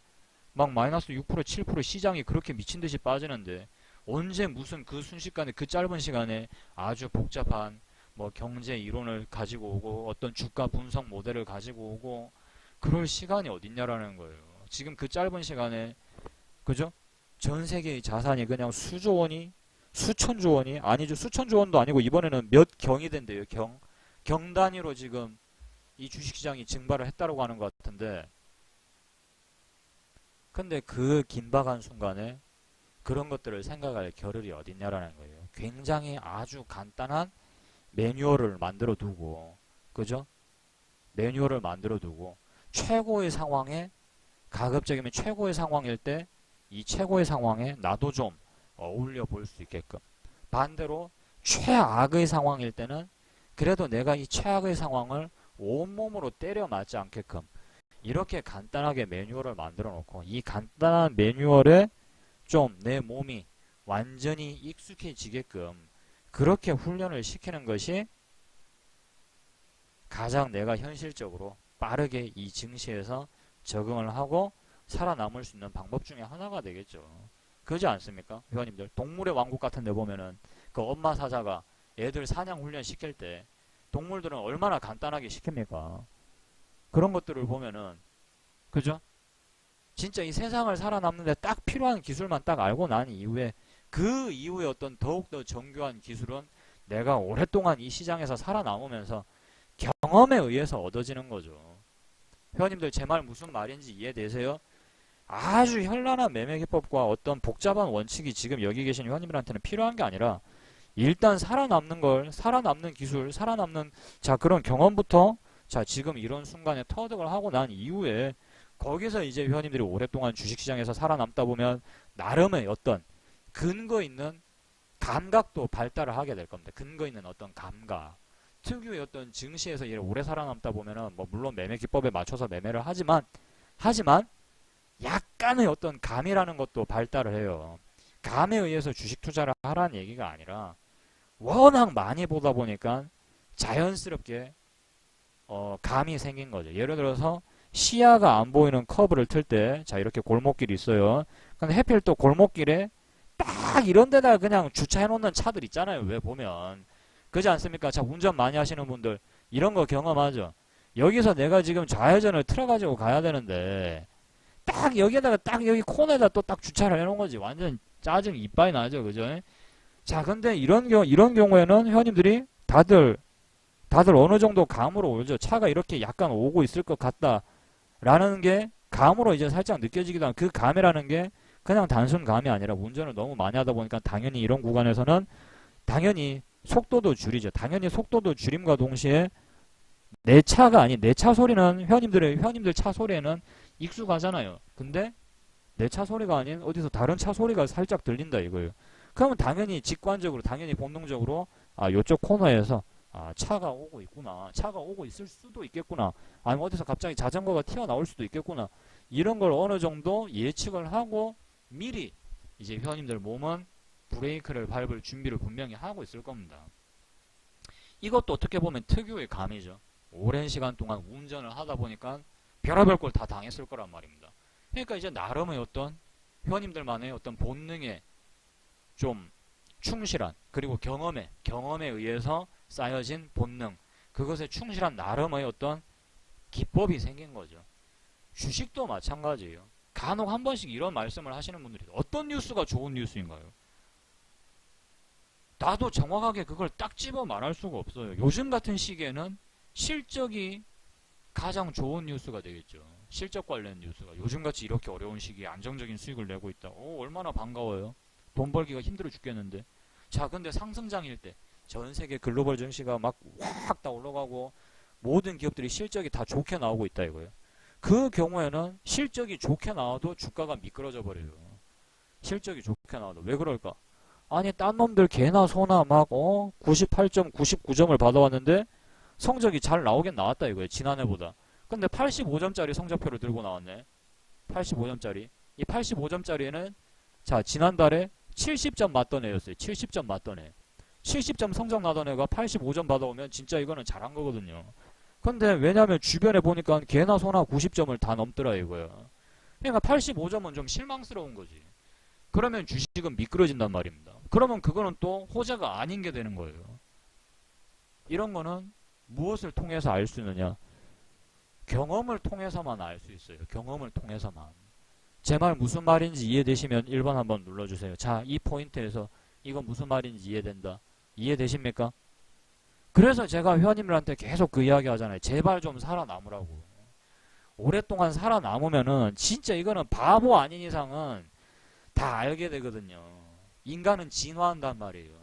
막 마이너스 6% 7% 시장이 그렇게 미친 듯이 빠지는데 언제 무슨 그 순식간에 그 짧은 시간에 아주 복잡한 뭐 경제 이론을 가지고 오고 어떤 주가 분석 모델을 가지고 오고 그럴 시간이 어딨냐라는 거예요. 지금 그 짧은 시간에 그죠? 전 세계의 자산이 그냥 수조 원이 수천조 원이 아니죠. 수천조 원도 아니고 이번에는 몇 경이 된대요. 경 단위로 지금 이 주식시장이 증발을 했다고 하는 것 같은데 근데 그 긴박한 순간에 그런 것들을 생각할 겨를이 어딨냐라는 거예요. 굉장히 아주 간단한 매뉴얼을 만들어 두고 그죠? 매뉴얼을 만들어 두고 최고의 상황에 가급적이면 최고의 상황일 때 이 최고의 상황에 나도 좀 어울려 볼 수 있게끔 반대로 최악의 상황일 때는 그래도 내가 이 최악의 상황을 온몸으로 때려 맞지 않게끔 이렇게 간단하게 매뉴얼을 만들어 놓고 이 간단한 매뉴얼에 좀 내 몸이 완전히 익숙해지게끔 그렇게 훈련을 시키는 것이 가장 내가 현실적으로 빠르게 이 증시에서 적응을 하고 살아남을 수 있는 방법 중에 하나가 되겠죠. 그러지 않습니까? 회원님들 동물의 왕국 같은 데 보면은 그 엄마 사자가 애들 사냥 훈련 시킬 때 동물들은 얼마나 간단하게 시킵니까? 그런 것들을 보면은 그죠? 진짜 이 세상을 살아남는데 딱 필요한 기술만 딱 알고 난 이후에 그 이후에 어떤 더욱더 정교한 기술은 내가 오랫동안 이 시장에서 살아남으면서 경험에 의해서 얻어지는 거죠. 회원님들 제 말 무슨 말인지 이해되세요? 아주 현란한 매매 기법과 어떤 복잡한 원칙이 지금 여기 계신 회원님들한테는 필요한 게 아니라 일단 살아남는 기술, 살아남는 자 그런 경험부터 자 지금 이런 순간에 터득을 하고 난 이후에 거기서 이제 회원님들이 오랫동안 주식시장에서 살아남다 보면 나름의 어떤 근거 있는 감각도 발달을 하게 될 겁니다. 근거 있는 어떤 감각. 특유의 어떤 증시에서 오래 살아남다 보면은 뭐 물론 매매 기법에 맞춰서 매매를 하지만 약간의 어떤 감이라는 것도 발달을 해요. 감에 의해서 주식 투자를 하라는 얘기가 아니라 워낙 많이 보다 보니까 자연스럽게 감이 생긴 거죠. 예를 들어서 시야가 안 보이는 커브를 틀 때 자 이렇게 골목길이 있어요. 근데 하필 또 골목길에 딱 이런 데다가 그냥 주차해 놓는 차들 있잖아요. 왜 보면 그렇지 않습니까? 자 운전 많이 하시는 분들 이런 거 경험하죠. 여기서 내가 지금 좌회전을 틀어가지고 가야 되는데 딱 여기에다가 딱 여기 코너에다 또 딱 주차를 해놓은 거지. 완전 짜증 이빠이 나죠. 그죠? 자 근데 이런 경우에는 회원님들이 다들 어느 정도 감으로 오죠. 차가 이렇게 약간 오고 있을 것 같다라는 게 감으로 이제 살짝 느껴지기도 하고 그 감이라는 게 그냥 단순 감이 아니라 운전을 너무 많이 하다 보니까 당연히 이런 구간에서는 당연히 속도도 줄이죠. 당연히 속도도 줄임과 동시에 내 차가 아닌 내 차 소리는 회원님들 차 소리에는 익숙하잖아요. 근데 내 차 소리가 아닌 어디서 다른 차 소리가 살짝 들린다 이거예요. 그러면 당연히 직관적으로 당연히 본능적으로 요쪽 코너에서 차가 오고 있구나. 차가 오고 있을 수도 있겠구나. 아니면 어디서 갑자기 자전거가 튀어나올 수도 있겠구나. 이런 걸 어느 정도 예측을 하고 미리 이제 회원님들 몸은 브레이크를 밟을 준비를 분명히 하고 있을 겁니다. 이것도 어떻게 보면 특유의 감이죠. 오랜 시간 동안 운전을 하다 보니까 별의별 걸 다 당했을 거란 말입니다. 그러니까 이제 나름의 어떤 회원님들만의 어떤 본능에 좀 충실한 그리고 경험에 의해서 쌓여진 본능 그것에 충실한 나름의 어떤 기법이 생긴 거죠. 주식도 마찬가지예요. 간혹 한 번씩 이런 말씀을 하시는 분들이 어떤 뉴스가 좋은 뉴스인가요? 나도 정확하게 그걸 딱 집어 말할 수가 없어요. 요즘 같은 시기에는 실적이 가장 좋은 뉴스가 되겠죠. 실적 관련 뉴스가 요즘같이 이렇게 어려운 시기에 안정적인 수익을 내고 있다. 얼마나 반가워요. 돈 벌기가 힘들어 죽겠는데. 자 근데 상승장일 때 전세계 글로벌 증시가 막 확 다 올라가고 모든 기업들이 실적이 다 좋게 나오고 있다 이거예요. 그 경우에는 실적이 좋게 나와도 주가가 미끄러져 버려요. 실적이 좋게 나온다. 왜 그럴까? 아니 딴 놈들 개나 소나 막 98점, 99점을 받아왔는데 성적이 잘 나오긴 나왔다 이거예요. 지난해보다. 근데 85점짜리 성적표를 들고 나왔네. 85점짜리. 이 85점짜리에는 자 지난달에 70점 맞던 애였어요. 70점 맞던 애. 70점 성적 나던 애가 85점 받아오면 진짜 이거는 잘한 거거든요. 근데 왜냐면 주변에 보니까 개나 소나 90점을 다 넘더라 이거야. 그러니까 85점은 좀 실망스러운 거지. 그러면 주식은 미끄러진단 말입니다. 그러면 그거는 또 호재가 아닌 게 되는 거예요. 이런 거는 무엇을 통해서 알 수 있느냐? 경험을 통해서만 알 수 있어요. 경험을 통해서만. 제 말 무슨 말인지 이해되시면 1번 한번 눌러주세요. 자, 이 포인트에서 이거 무슨 말인지 이해된다. 이해되십니까? 그래서 제가 회원님들한테 계속 그 이야기 하잖아요. 제발 좀 살아남으라고. 오랫동안 살아남으면은 진짜 이거는 바보 아닌 이상은 다 알게 되거든요. 인간은 진화한단 말이에요.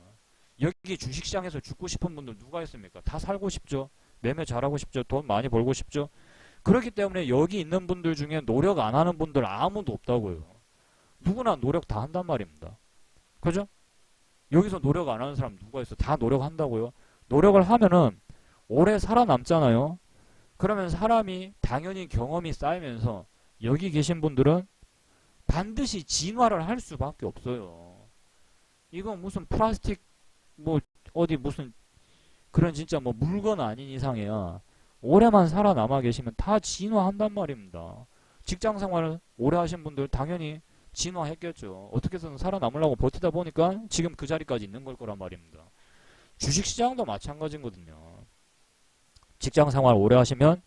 여기 주식시장에서 죽고 싶은 분들 누가 있습니까? 다 살고 싶죠. 매매 잘하고 싶죠. 돈 많이 벌고 싶죠. 그렇기 때문에 여기 있는 분들 중에 노력 안 하는 분들 아무도 없다고요. 누구나 노력 다 한단 말입니다. 그죠? 여기서 노력 안 하는 사람 누가 있어? 다 노력한다고요. 노력을 하면은 오래 살아남잖아요. 그러면 사람이 당연히 경험이 쌓이면서 여기 계신 분들은 반드시 진화를 할 수밖에 없어요. 이건 무슨 플라스틱 뭐 어디 무슨 그런 진짜 뭐 물건 아닌 이상이야. 오래만 살아남아 계시면 다 진화한단 말입니다. 직장 생활을 오래 하신 분들 당연히 진화했겠죠. 어떻게 해서든 살아남으려고 버티다 보니까 지금 그 자리까지 있는 걸 거란 말입니다. 주식시장도 마찬가지거든요. 직장 생활 오래 하시면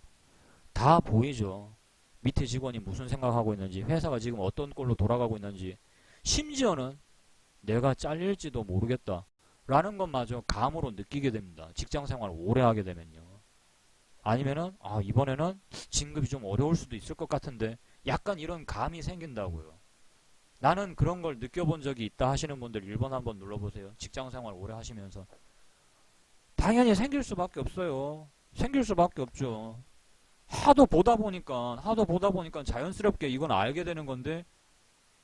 다 보이죠. 밑에 직원이 무슨 생각하고 있는지, 회사가 지금 어떤 꼴로 돌아가고 있는지, 심지어는 내가 잘릴지도 모르겠다 라는 것마저 감으로 느끼게 됩니다. 직장 생활 오래 하게 되면요. 아니면은 이번에는 진급이 좀 어려울 수도 있을 것 같은데 약간 이런 감이 생긴다고요. 나는 그런 걸 느껴본 적이 있다 하시는 분들 1번 한번 눌러보세요. 직장 생활 오래 하시면서. 당연히 생길 수밖에 없어요. 생길 수밖에 없죠. 하도 보다 보니까 자연스럽게 이건 알게 되는 건데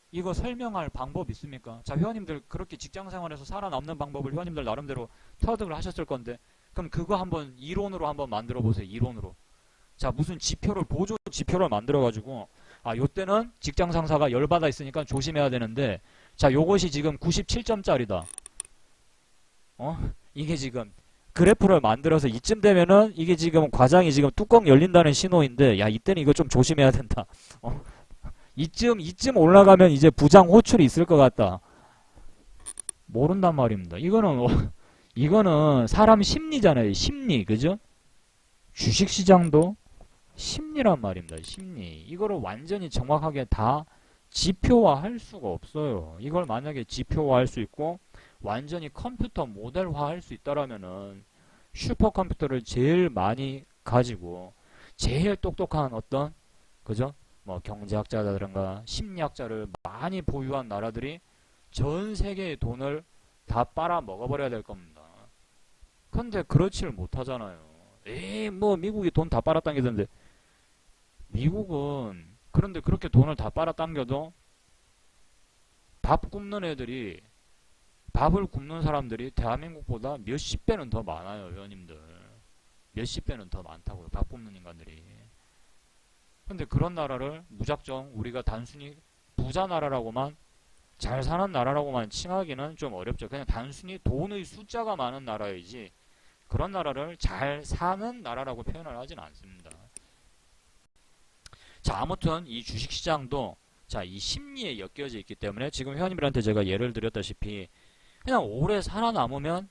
이거 설명할 방법 있습니까? 자, 회원님들 그렇게 직장 생활에서 살아남는 방법을 회원님들 나름대로 터득을 하셨을 건데 그럼 그거 한번 이론으로 한번 만들어 보세요. 이론으로. 자, 무슨 지표를 보조 지표를 만들어 가지고 요때는 직장 상사가 열받아 있으니까 조심해야 되는데 자, 요것이 지금 97점짜리다. 이게 지금 그래프를 만들어서 이쯤 되면은 이게 지금 과장이 지금 뚜껑 열린다는 신호인데 야, 이때는 이거 좀 조심해야 된다. 이쯤 올라가면 이제 부장 호출이 있을 것 같다. 모른단 말입니다. 이거는 사람 심리잖아요. 심리, 그죠? 주식시장도 심리란 말입니다. 심리. 이거를 완전히 정확하게 다 지표화할 수가 없어요. 이걸 만약에 지표화할 수 있고 완전히 컴퓨터 모델화할 수 있다라면은 슈퍼컴퓨터를 제일 많이 가지고 제일 똑똑한 어떤 그죠? 뭐 경제학자라든가 심리학자를 많이 보유한 나라들이 전 세계의 돈을 다 빨아 먹어버려야 될 겁니다. 근데 그렇지를 못하잖아요. 뭐 미국이 돈 다 빨아당기던데 미국은 그런데 그렇게 돈을 다 빨아당겨도 밥 굽는 애들이 밥을 굽는 사람들이 대한민국보다 몇십 배는 더 많아요. 회원님들 몇십 배는 더 많다고요. 밥 굽는 인간들이. 근데 그런 나라를 무작정 우리가 단순히 부자 나라라고만 잘 사는 나라라고만 칭하기는 좀 어렵죠. 그냥 단순히 돈의 숫자가 많은 나라이지 그런 나라를 잘 사는 나라라고 표현을 하진 않습니다. 자, 아무튼 이 주식시장도 자, 이 심리에 엮여져 있기 때문에 지금 회원님들한테 제가 예를 드렸다시피 그냥 오래 살아남으면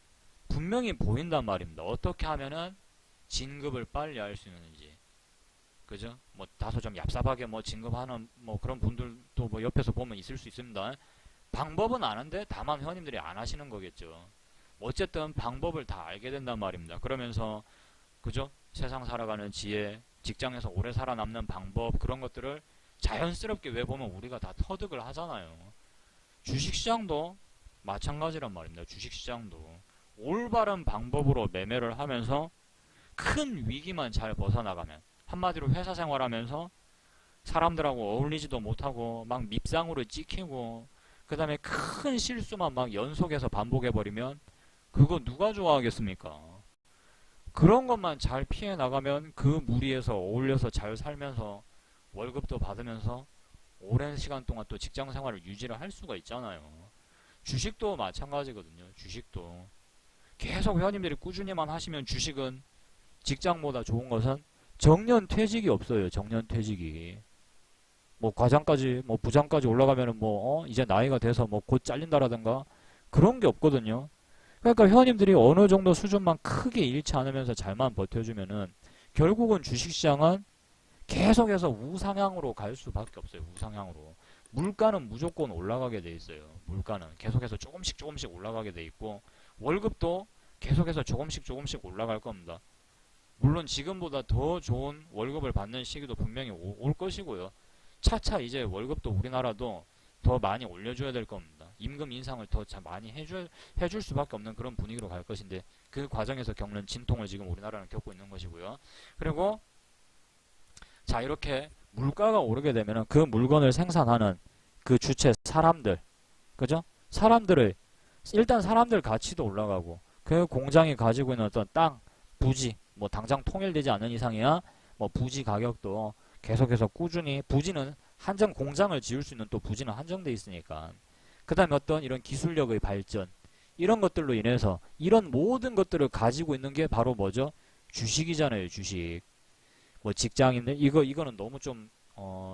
분명히 보인단 말입니다. 어떻게 하면은 진급을 빨리 할 수 있는지. 그죠? 뭐 다소 좀 얍삽하게 뭐 진급하는 뭐 그런 분들도 뭐 옆에서 보면 있을 수 있습니다. 방법은 아는데 다만 회원님들이 안 하시는 거겠죠. 어쨌든 방법을 다 알게 된단 말입니다. 그러면서 그죠? 세상 살아가는 지혜, 직장에서 오래 살아남는 방법 그런 것들을 자연스럽게 왜 보면 우리가 다 터득을 하잖아요. 주식시장도 마찬가지란 말입니다. 주식시장도 올바른 방법으로 매매를 하면서 큰 위기만 잘 벗어나가면 한마디로 회사 생활하면서 사람들하고 어울리지도 못하고 막 밉상으로 찍히고 그 다음에 큰 실수만 막 연속해서 반복해버리면 그거 누가 좋아하겠습니까? 그런 것만 잘 피해 나가면 그 무리에서 어울려서 잘 살면서 월급도 받으면서 오랜 시간 동안 또 직장 생활을 유지를 할 수가 있잖아요. 주식도 마찬가지거든요. 주식도 계속 회원님들이 꾸준히만 하시면 주식은 직장보다 좋은 것은 정년 퇴직이 없어요. 정년 퇴직이. 뭐 과장까지 뭐 부장까지 올라가면은 뭐 이제 나이가 돼서 뭐 곧 잘린다라든가 그런 게 없거든요. 그러니까 회원님들이 어느 정도 수준만 크게 잃지 않으면서 잘만 버텨주면은 결국은 주식시장은 계속해서 우상향으로 갈 수밖에 없어요. 우상향으로. 물가는 무조건 올라가게 돼 있어요. 물가는 계속해서 조금씩 조금씩 올라가게 돼 있고 월급도 계속해서 조금씩 올라갈 겁니다. 물론 지금보다 더 좋은 월급을 받는 시기도 분명히 올 것이고요. 차차 이제 월급도 우리나라도 더 많이 올려줘야 될 겁니다. 임금 인상을 더 많이 해줄 수밖에 없는 그런 분위기로 갈 것인데 그 과정에서 겪는 진통을 지금 우리나라는 겪고 있는 것이고요. 그리고 자 이렇게 물가가 오르게 되면 그 물건을 생산하는 그 주체 사람들 그죠? 사람들의 일단 사람들 가치도 올라가고 그 공장이 가지고 있는 어떤 땅, 부지 뭐 당장 통일되지 않는 이상이야 뭐 부지 가격도 계속해서 꾸준히 부지는 한정 공장을 지을 수 있는 또 부지는 한정돼 있으니까 그 다음에 어떤 이런 기술력의 발전 이런 것들로 인해서 이런 모든 것들을 가지고 있는 게 바로 뭐죠? 주식이잖아요. 주식. 뭐 직장인들 이거는 너무 좀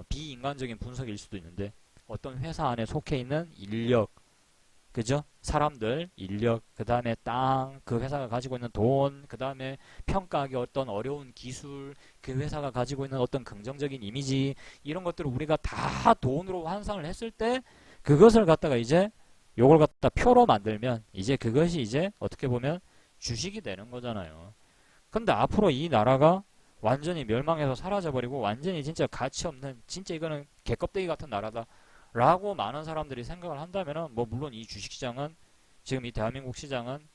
비인간적인 분석일 수도 있는데 어떤 회사 안에 속해 있는 인력 그죠? 사람들, 인력, 그 다음에 땅, 그 회사가 가지고 있는 돈, 그 다음에 평가하기 어떤 어려운 기술, 그 회사가 가지고 있는 어떤 긍정적인 이미지, 이런 것들을 우리가 다 돈으로 환상을 했을 때, 그것을 갖다가 이제, 요걸 갖다 표로 만들면, 이제 그것이 이제 어떻게 보면 주식이 되는 거잖아요. 근데 앞으로 이 나라가 완전히 멸망해서 사라져버리고, 완전히 진짜 가치 없는, 진짜 이거는 개껍데기 같은 나라다. 라고 많은 사람들이 생각을 한다면은 뭐 물론 이 주식시장은 지금 이 대한민국 시장은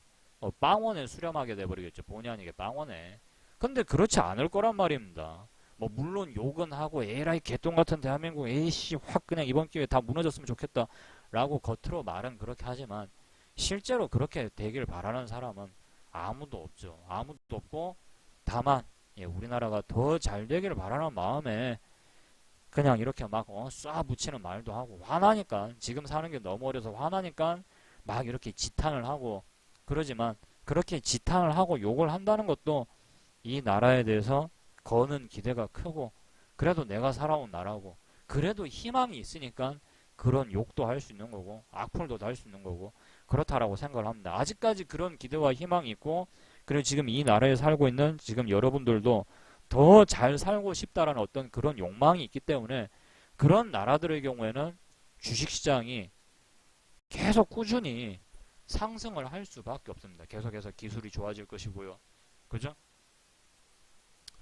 빵원에 수렴하게 돼버리겠죠. 본의 아니게 빵원에. 근데 그렇지 않을 거란 말입니다. 뭐 물론 욕은 하고 에라이 개똥 같은 대한민국 에이씨 확 그냥 이번 기회에 다 무너졌으면 좋겠다 라고 겉으로 말은 그렇게 하지만 실제로 그렇게 되길 바라는 사람은 아무도 없죠. 아무도 없고 다만 우리나라가 더 잘 되기를 바라는 마음에 그냥 이렇게 막 쏴 붙이는 말도 하고 화나니까 지금 사는 게 너무 어려서 화나니까 막 이렇게 지탄을 하고 그러지만 그렇게 지탄을 하고 욕을 한다는 것도 이 나라에 대해서 거는 기대가 크고 그래도 내가 살아온 나라고 그래도 희망이 있으니까 그런 욕도 할 수 있는 거고 악플도 달 수 있는 거고 그렇다라고 생각을 합니다. 아직까지 그런 기대와 희망이 있고 그리고 지금 이 나라에 살고 있는 지금 여러분들도 더 잘 살고 싶다라는 어떤 그런 욕망이 있기 때문에 그런 나라들의 경우에는 주식시장이 계속 꾸준히 상승을 할 수밖에 없습니다. 계속해서 기술이 좋아질 것이고요. 그죠?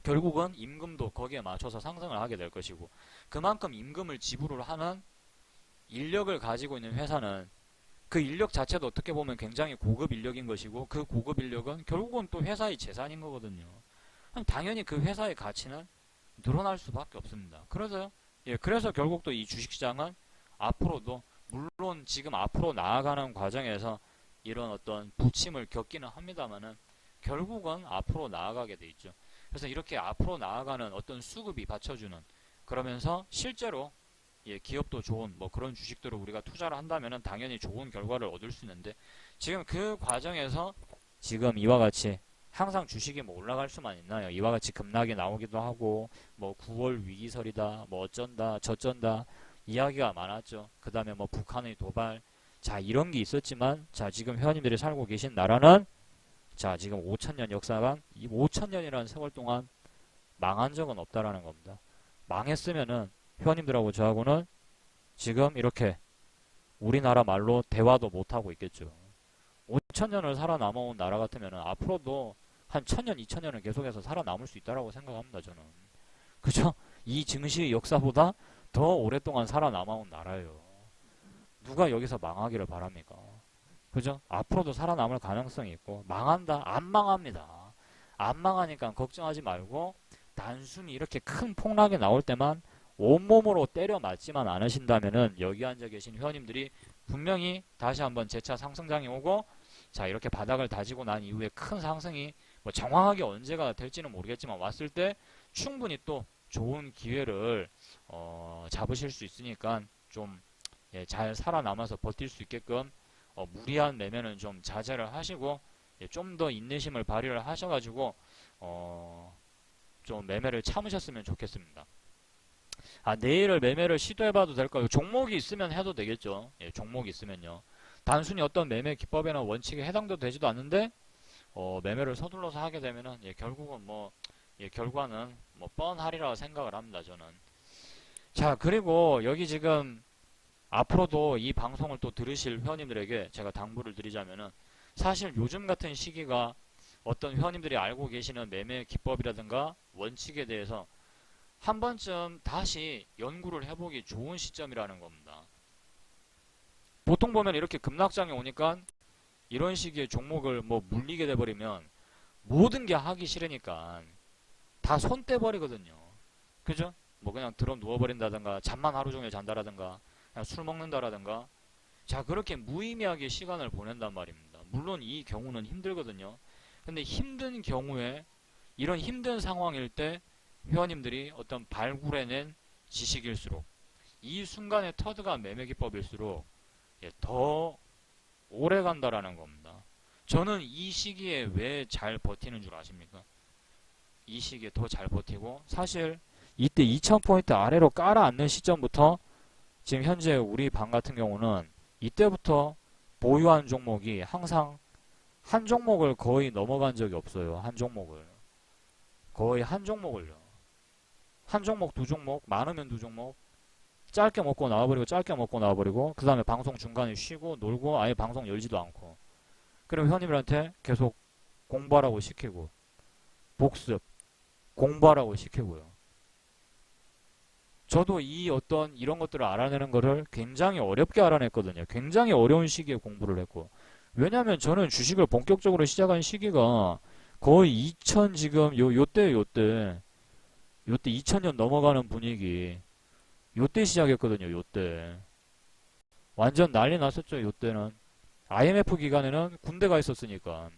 결국은 임금도 거기에 맞춰서 상승을 하게 될 것이고 그만큼 임금을 지불을 하는 인력을 가지고 있는 회사는 그 인력 자체도 어떻게 보면 굉장히 고급 인력인 것이고 그 고급 인력은 결국은 또 회사의 재산인 거거든요. 당연히 그 회사의 가치는 늘어날 수밖에 없습니다. 그래서 결국 또 이 주식시장은 앞으로도 물론 지금 앞으로 나아가는 과정에서 이런 어떤 부침을 겪기는 합니다만은 결국은 앞으로 나아가게 돼 있죠. 그래서 이렇게 앞으로 나아가는 어떤 수급이 받쳐주는 그러면서 실제로 기업도 좋은 뭐 그런 주식들을 우리가 투자를 한다면은 당연히 좋은 결과를 얻을 수 있는데 지금 그 과정에서 지금 이와 같이 항상 주식이 뭐 올라갈 수만 있나요? 이와 같이 급락이 나오기도 하고 뭐 9월 위기설이다 뭐 어쩐다 저쩐다 이야기가 많았죠. 그 다음에 뭐 북한의 도발 자 이런 게 있었지만 자 지금 회원님들이 살고 계신 나라는 자 지금 5천년 역사가 이 5천년이라는 세월 동안 망한 적은 없다라는 겁니다. 망했으면은 회원님들하고 저하고는 지금 이렇게 우리나라 말로 대화도 못하고 있겠죠. 5천년을 살아남아온 나라 같으면 앞으로도 한 1000년, 2000년을 계속해서 살아남을 수 있다고 생각합니다. 저는. 그죠? 이 증시의 역사보다 더 오랫동안 살아남아온 나라예요. 누가 여기서 망하기를 바랍니까? 그죠? 앞으로도 살아남을 가능성이 있고 망한다? 안 망합니다. 안 망하니까 걱정하지 말고 단순히 이렇게 큰 폭락이 나올 때만 온몸으로 때려 맞지만 않으신다면은 여기 앉아 계신 회원님들이 분명히 다시 한번 재차 상승장이 오고 자 이렇게 바닥을 다지고 난 이후에 큰 상승이 뭐 정확하게 언제가 될지는 모르겠지만 왔을 때 충분히 또 좋은 기회를 잡으실 수 있으니까 좀 잘 살아남아서 버틸 수 있게끔 무리한 매매는 좀 자제를 하시고 좀 더 인내심을 발휘를 하셔가지고 좀 매매를 참으셨으면 좋겠습니다. 내일을 매매를 시도해봐도 될까요? 종목이 있으면 해도 되겠죠. 종목이 있으면요. 단순히 어떤 매매 기법이나 원칙에 해당도 되지도 않는데 매매를 서둘러서 하게 되면은 결국은 결과는 뻔하리라 생각을 합니다. 저는. 자, 그리고 여기 지금 앞으로도 이 방송을 또 들으실 회원님들에게 제가 당부를 드리자면은 사실 요즘 같은 시기가 어떤 회원님들이 알고 계시는 매매 기법이라든가 원칙에 대해서 한 번쯤 다시 연구를 해보기 좋은 시점이라는 겁니다. 보통 보면 이렇게 급락장에 오니까 이런 식의 종목을 물리게 돼버리면 모든 게 하기 싫으니까 다 손 떼버리거든요. 그죠? 그냥 드럼 누워버린다든가 잠만 하루 종일 잔다라든가 그냥 술 먹는다라든가 자 그렇게 무의미하게 시간을 보낸단 말입니다. 물론 이 경우는 힘들거든요. 근데 힘든 경우에 이런 힘든 상황일 때 회원님들이 어떤 발굴해낸 지식일수록 이 순간의 터드가 매매기법일수록 더 오래 간다라는 겁니다. 저는 이 시기에 왜 잘 버티는 줄 아십니까? 이 시기에 더 잘 버티고 사실 이때 2000포인트 아래로 깔아앉는 시점부터 지금 현재 우리 방 같은 경우는 이때부터 보유한 종목이 항상 한 종목을 거의 넘어간 적이 없어요. 한 종목을. 거의 한 종목을요. 한 종목, 두 종목, 많으면 두 종목 짧게 먹고 나와버리고 짧게 먹고 나와버리고 그 다음에 방송 중간에 쉬고 놀고 아예 방송 열지도 않고 그리고 회원님들한테 계속 공부하라고 시키고 복습 공부하라고 시키고요. 저도 이런 것들을 알아내는 거를 굉장히 어렵게 알아냈거든요. 굉장히 어려운 시기에 공부를 했고 왜냐하면 저는 주식을 본격적으로 시작한 시기가 거의 2000 지금 요때 2000년 넘어가는 분위기 요때 시작했거든요. 요때 완전 난리 났었죠. 요때는 IMF 기간에는 군대가 있었으니까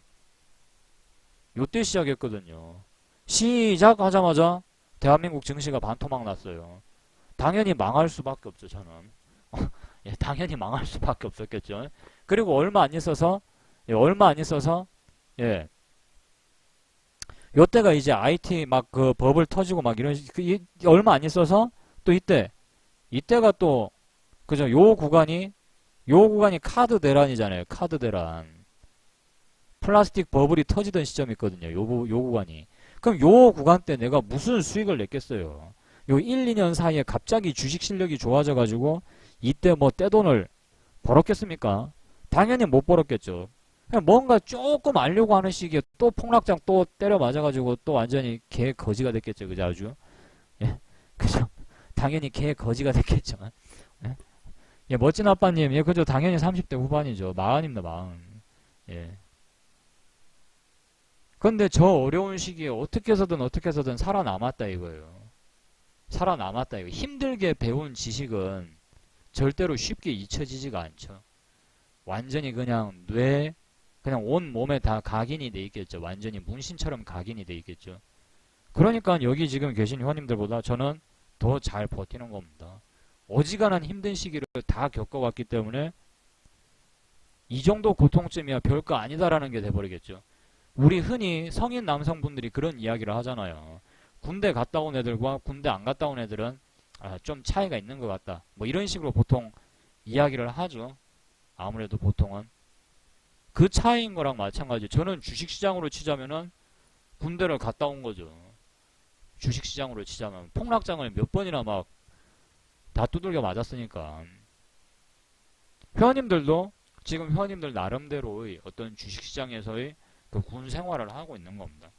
요때 시작했거든요. 시작하자마자 대한민국 증시가 반토막 났어요. 당연히 망할 수밖에 없죠. 저는 당연히 망할 수밖에 없었겠죠. 그리고 얼마 안 있어서 요때가 이제 IT 막 그 버블 터지고 막 이런 얼마 안 있어서 또 이때가 또 그죠. 요 구간이 카드 대란이잖아요. 카드 대란. 플라스틱 버블이 터지던 시점이 있거든요. 요 구간이. 그럼 요 구간 때 내가 무슨 수익을 냈겠어요. 요 1, 2년 사이에 갑자기 주식 실력이 좋아져 가지고 이때 떼돈을 벌었겠습니까? 당연히 못 벌었겠죠. 그냥 뭔가 조금 알려고 하는 시기에 또 폭락장 또 때려 맞아가지고 또 완전히 개 거지가 됐겠죠. 그죠? 아주. 예. 그죠? 당연히 개 거지가 됐겠죠. 예. 멋진 아빠님. 예, 그죠? 당연히 30대 후반이죠. 마흔입니다, 마흔. 예. 근데 저 어려운 시기에 어떻게 해서든 살아남았다 이거예요. 살아남았다 이거. 힘들게 배운 지식은 절대로 쉽게 잊혀지지가 않죠. 완전히 그냥 온 몸에 다 각인이 돼 있겠죠. 완전히 문신처럼 각인이 돼 있겠죠. 그러니까 여기 지금 계신 회원님들보다 저는 더 잘 버티는 겁니다. 어지간한 힘든 시기를 다 겪어왔기 때문에 이 정도 고통쯤이야 별거 아니다라는 게 돼버리겠죠. 우리 흔히 성인 남성분들이 그런 이야기를 하잖아요. 군대 갔다 온 애들과 군대 안 갔다 온 애들은 좀 차이가 있는 것 같다. 이런 식으로 보통 이야기를 하죠. 아무래도 보통은. 그 차이인 거랑 마찬가지. 저는 주식시장으로 치자면은 군대를 갔다 온 거죠. 주식시장으로 치자면. 폭락장을 몇 번이나 막 다 두들겨 맞았으니까. 회원님들도 지금 회원님들 나름대로의 어떤 주식시장에서의 그 군 생활을 하고 있는 겁니다.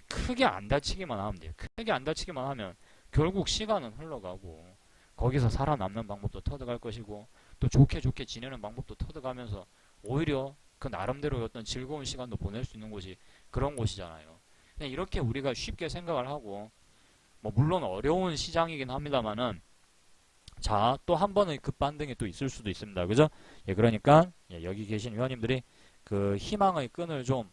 크게 안 다치기만 하면 돼요. 크게 안 다치기만 하면 결국 시간은 흘러가고 거기서 살아남는 방법도 터득할 것이고 또 좋게 지내는 방법도 터득하면서 오히려 그 나름대로의 어떤 즐거운 시간도 보낼 수 있는 곳이 그런 곳이잖아요. 그냥 이렇게 우리가 쉽게 생각을 하고 물론 어려운 시장이긴 합니다만은 자, 또 한 번의 급반등이 또 있을 수도 있습니다. 그죠? 예, 그러니까 예, 여기 계신 회원님들이 그 희망의 끈을 좀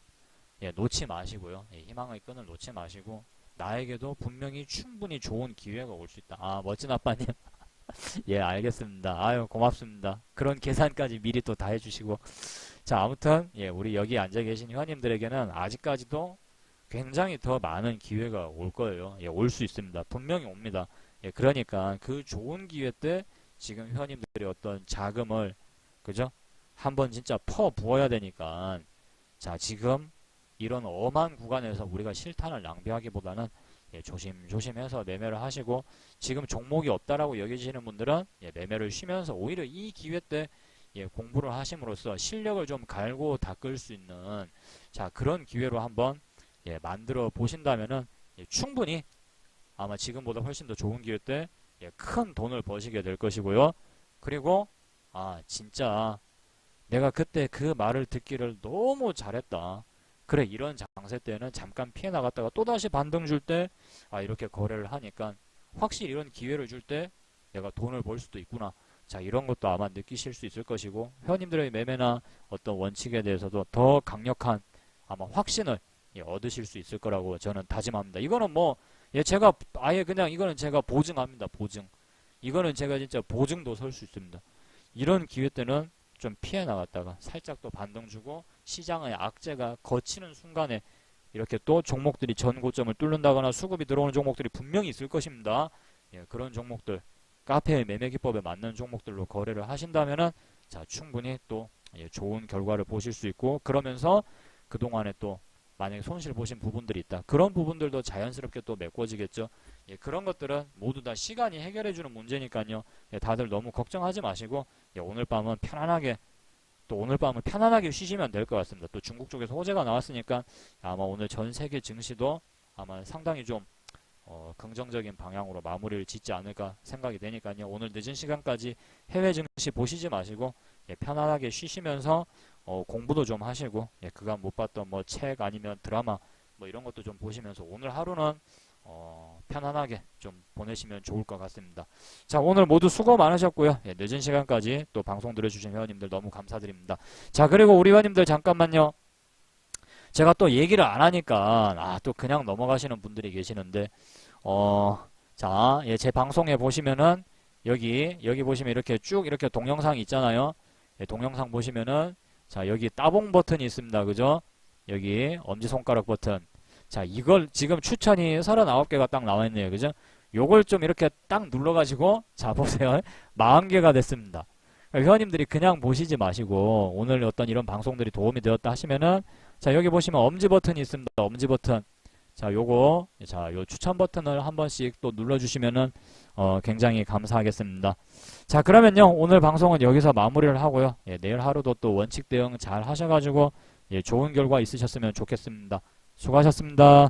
예, 놓지 마시고요. 예, 희망의 끈을 놓지 마시고 나에게도 분명히 충분히 좋은 기회가 올 수 있다. 아, 멋진 아빠님. 예, 알겠습니다. 아유, 고맙습니다. 그런 계산까지 미리 또 다 해주시고. 자, 아무튼 예, 우리 여기 앉아 계신 회원님들에게는 아직까지도 굉장히 더 많은 기회가 올 거예요. 예, 올 수 있습니다. 분명히 옵니다. 예, 그러니까 그 좋은 기회 때 지금 회원님들이 어떤 자금을 그죠? 한번 진짜 퍼 부어야 되니까 자, 지금 이런 엄한 구간에서 우리가 실탄을 낭비하기보다는 예, 조심조심해서 매매를 하시고 지금 종목이 없다라고 여기시는 분들은 예, 매매를 쉬면서 오히려 이 기회 때 예, 공부를 하심으로써 실력을 좀 갈고 닦을 수 있는 자, 그런 기회로 한번 예, 만들어 보신다면은 예, 충분히 아마 지금보다 훨씬 더 좋은 기회 때 예, 큰 돈을 버시게 될 것이고요. 그리고 아, 진짜 내가 그때 그 말을 듣기를 너무 잘했다. 그래, 이런 장세 때는 잠깐 피해 나갔다가 또다시 반등 줄 때, 아, 이렇게 거래를 하니까 확실히 이런 기회를 줄 때 내가 돈을 벌 수도 있구나. 자, 이런 것도 아마 느끼실 수 있을 것이고, 회원님들의 매매나 어떤 원칙에 대해서도 더 강력한 아마 확신을 예, 얻으실 수 있을 거라고 저는 다짐합니다. 이거는 뭐, 예, 제가 아예 그냥 이거는 제가 보증합니다. 보증. 이거는 제가 진짜 보증도 설 수 있습니다. 이런 기회 때는 좀 피해 나갔다가 살짝 또 반등 주고 시장의 악재가 거치는 순간에 이렇게 또 종목들이 전고점을 뚫는다거나 수급이 들어오는 종목들이 분명히 있을 것입니다. 예, 그런 종목들 카페의 매매 기법에 맞는 종목들로 거래를 하신다면은 자, 충분히 또 예, 좋은 결과를 보실 수 있고 그러면서 그동안에 또 만약에 손실 보신 부분들이 있다. 그런 부분들도 자연스럽게 또 메꿔지겠죠. 예, 그런 것들은 모두 다 시간이 해결해주는 문제니까요. 예, 다들 너무 걱정하지 마시고 예, 오늘 밤은 편안하게 또 오늘 밤은 편안하게 쉬시면 될 것 같습니다. 또 중국 쪽에서 호재가 나왔으니까 아마 오늘 전 세계 증시도 아마 상당히 좀 긍정적인 방향으로 마무리를 짓지 않을까 생각이 되니까요. 오늘 늦은 시간까지 해외 증시 보시지 마시고 예, 편안하게 쉬시면서 공부도 좀 하시고 예, 그간 못 봤던 뭐 책 아니면 드라마 뭐 이런 것도 좀 보시면서 오늘 하루는 편안하게 좀 보내시면 좋을 것 같습니다. 자, 오늘 모두 수고 많으셨고요. 예, 늦은 시간까지 또 방송 들어주신 회원님들 너무 감사드립니다. 자, 그리고 우리 회원님들 잠깐만요. 제가 또 얘기를 안 하니까 또 그냥 넘어가시는 분들이 계시는데 자, 예, 제 방송에 보시면은 여기 보시면 이렇게 쭉 이렇게 동영상이 있잖아요. 예, 동영상 보시면은 자, 여기 따봉 버튼이 있습니다. 그죠? 여기 엄지손가락 버튼. 자, 이걸 지금 추천이 39개가 딱 나와 있네요. 그죠? 요걸 좀 이렇게 딱 눌러가지고 자, 보세요. 40개가 됐습니다. 그러니까 회원님들이 그냥 보시지 마시고 오늘 어떤 이런 방송들이 도움이 되었다 하시면은 자, 여기 보시면 엄지 버튼이 있습니다. 엄지 버튼. 자, 요거 자, 요 추천 버튼을 한 번씩 또 눌러주시면은 굉장히 감사하겠습니다. 자, 그러면요 오늘 방송은 여기서 마무리를 하고요. 예, 내일 하루도 또 원칙 대응 잘 하셔가지고 예, 좋은 결과 있으셨으면 좋겠습니다. 수고하셨습니다.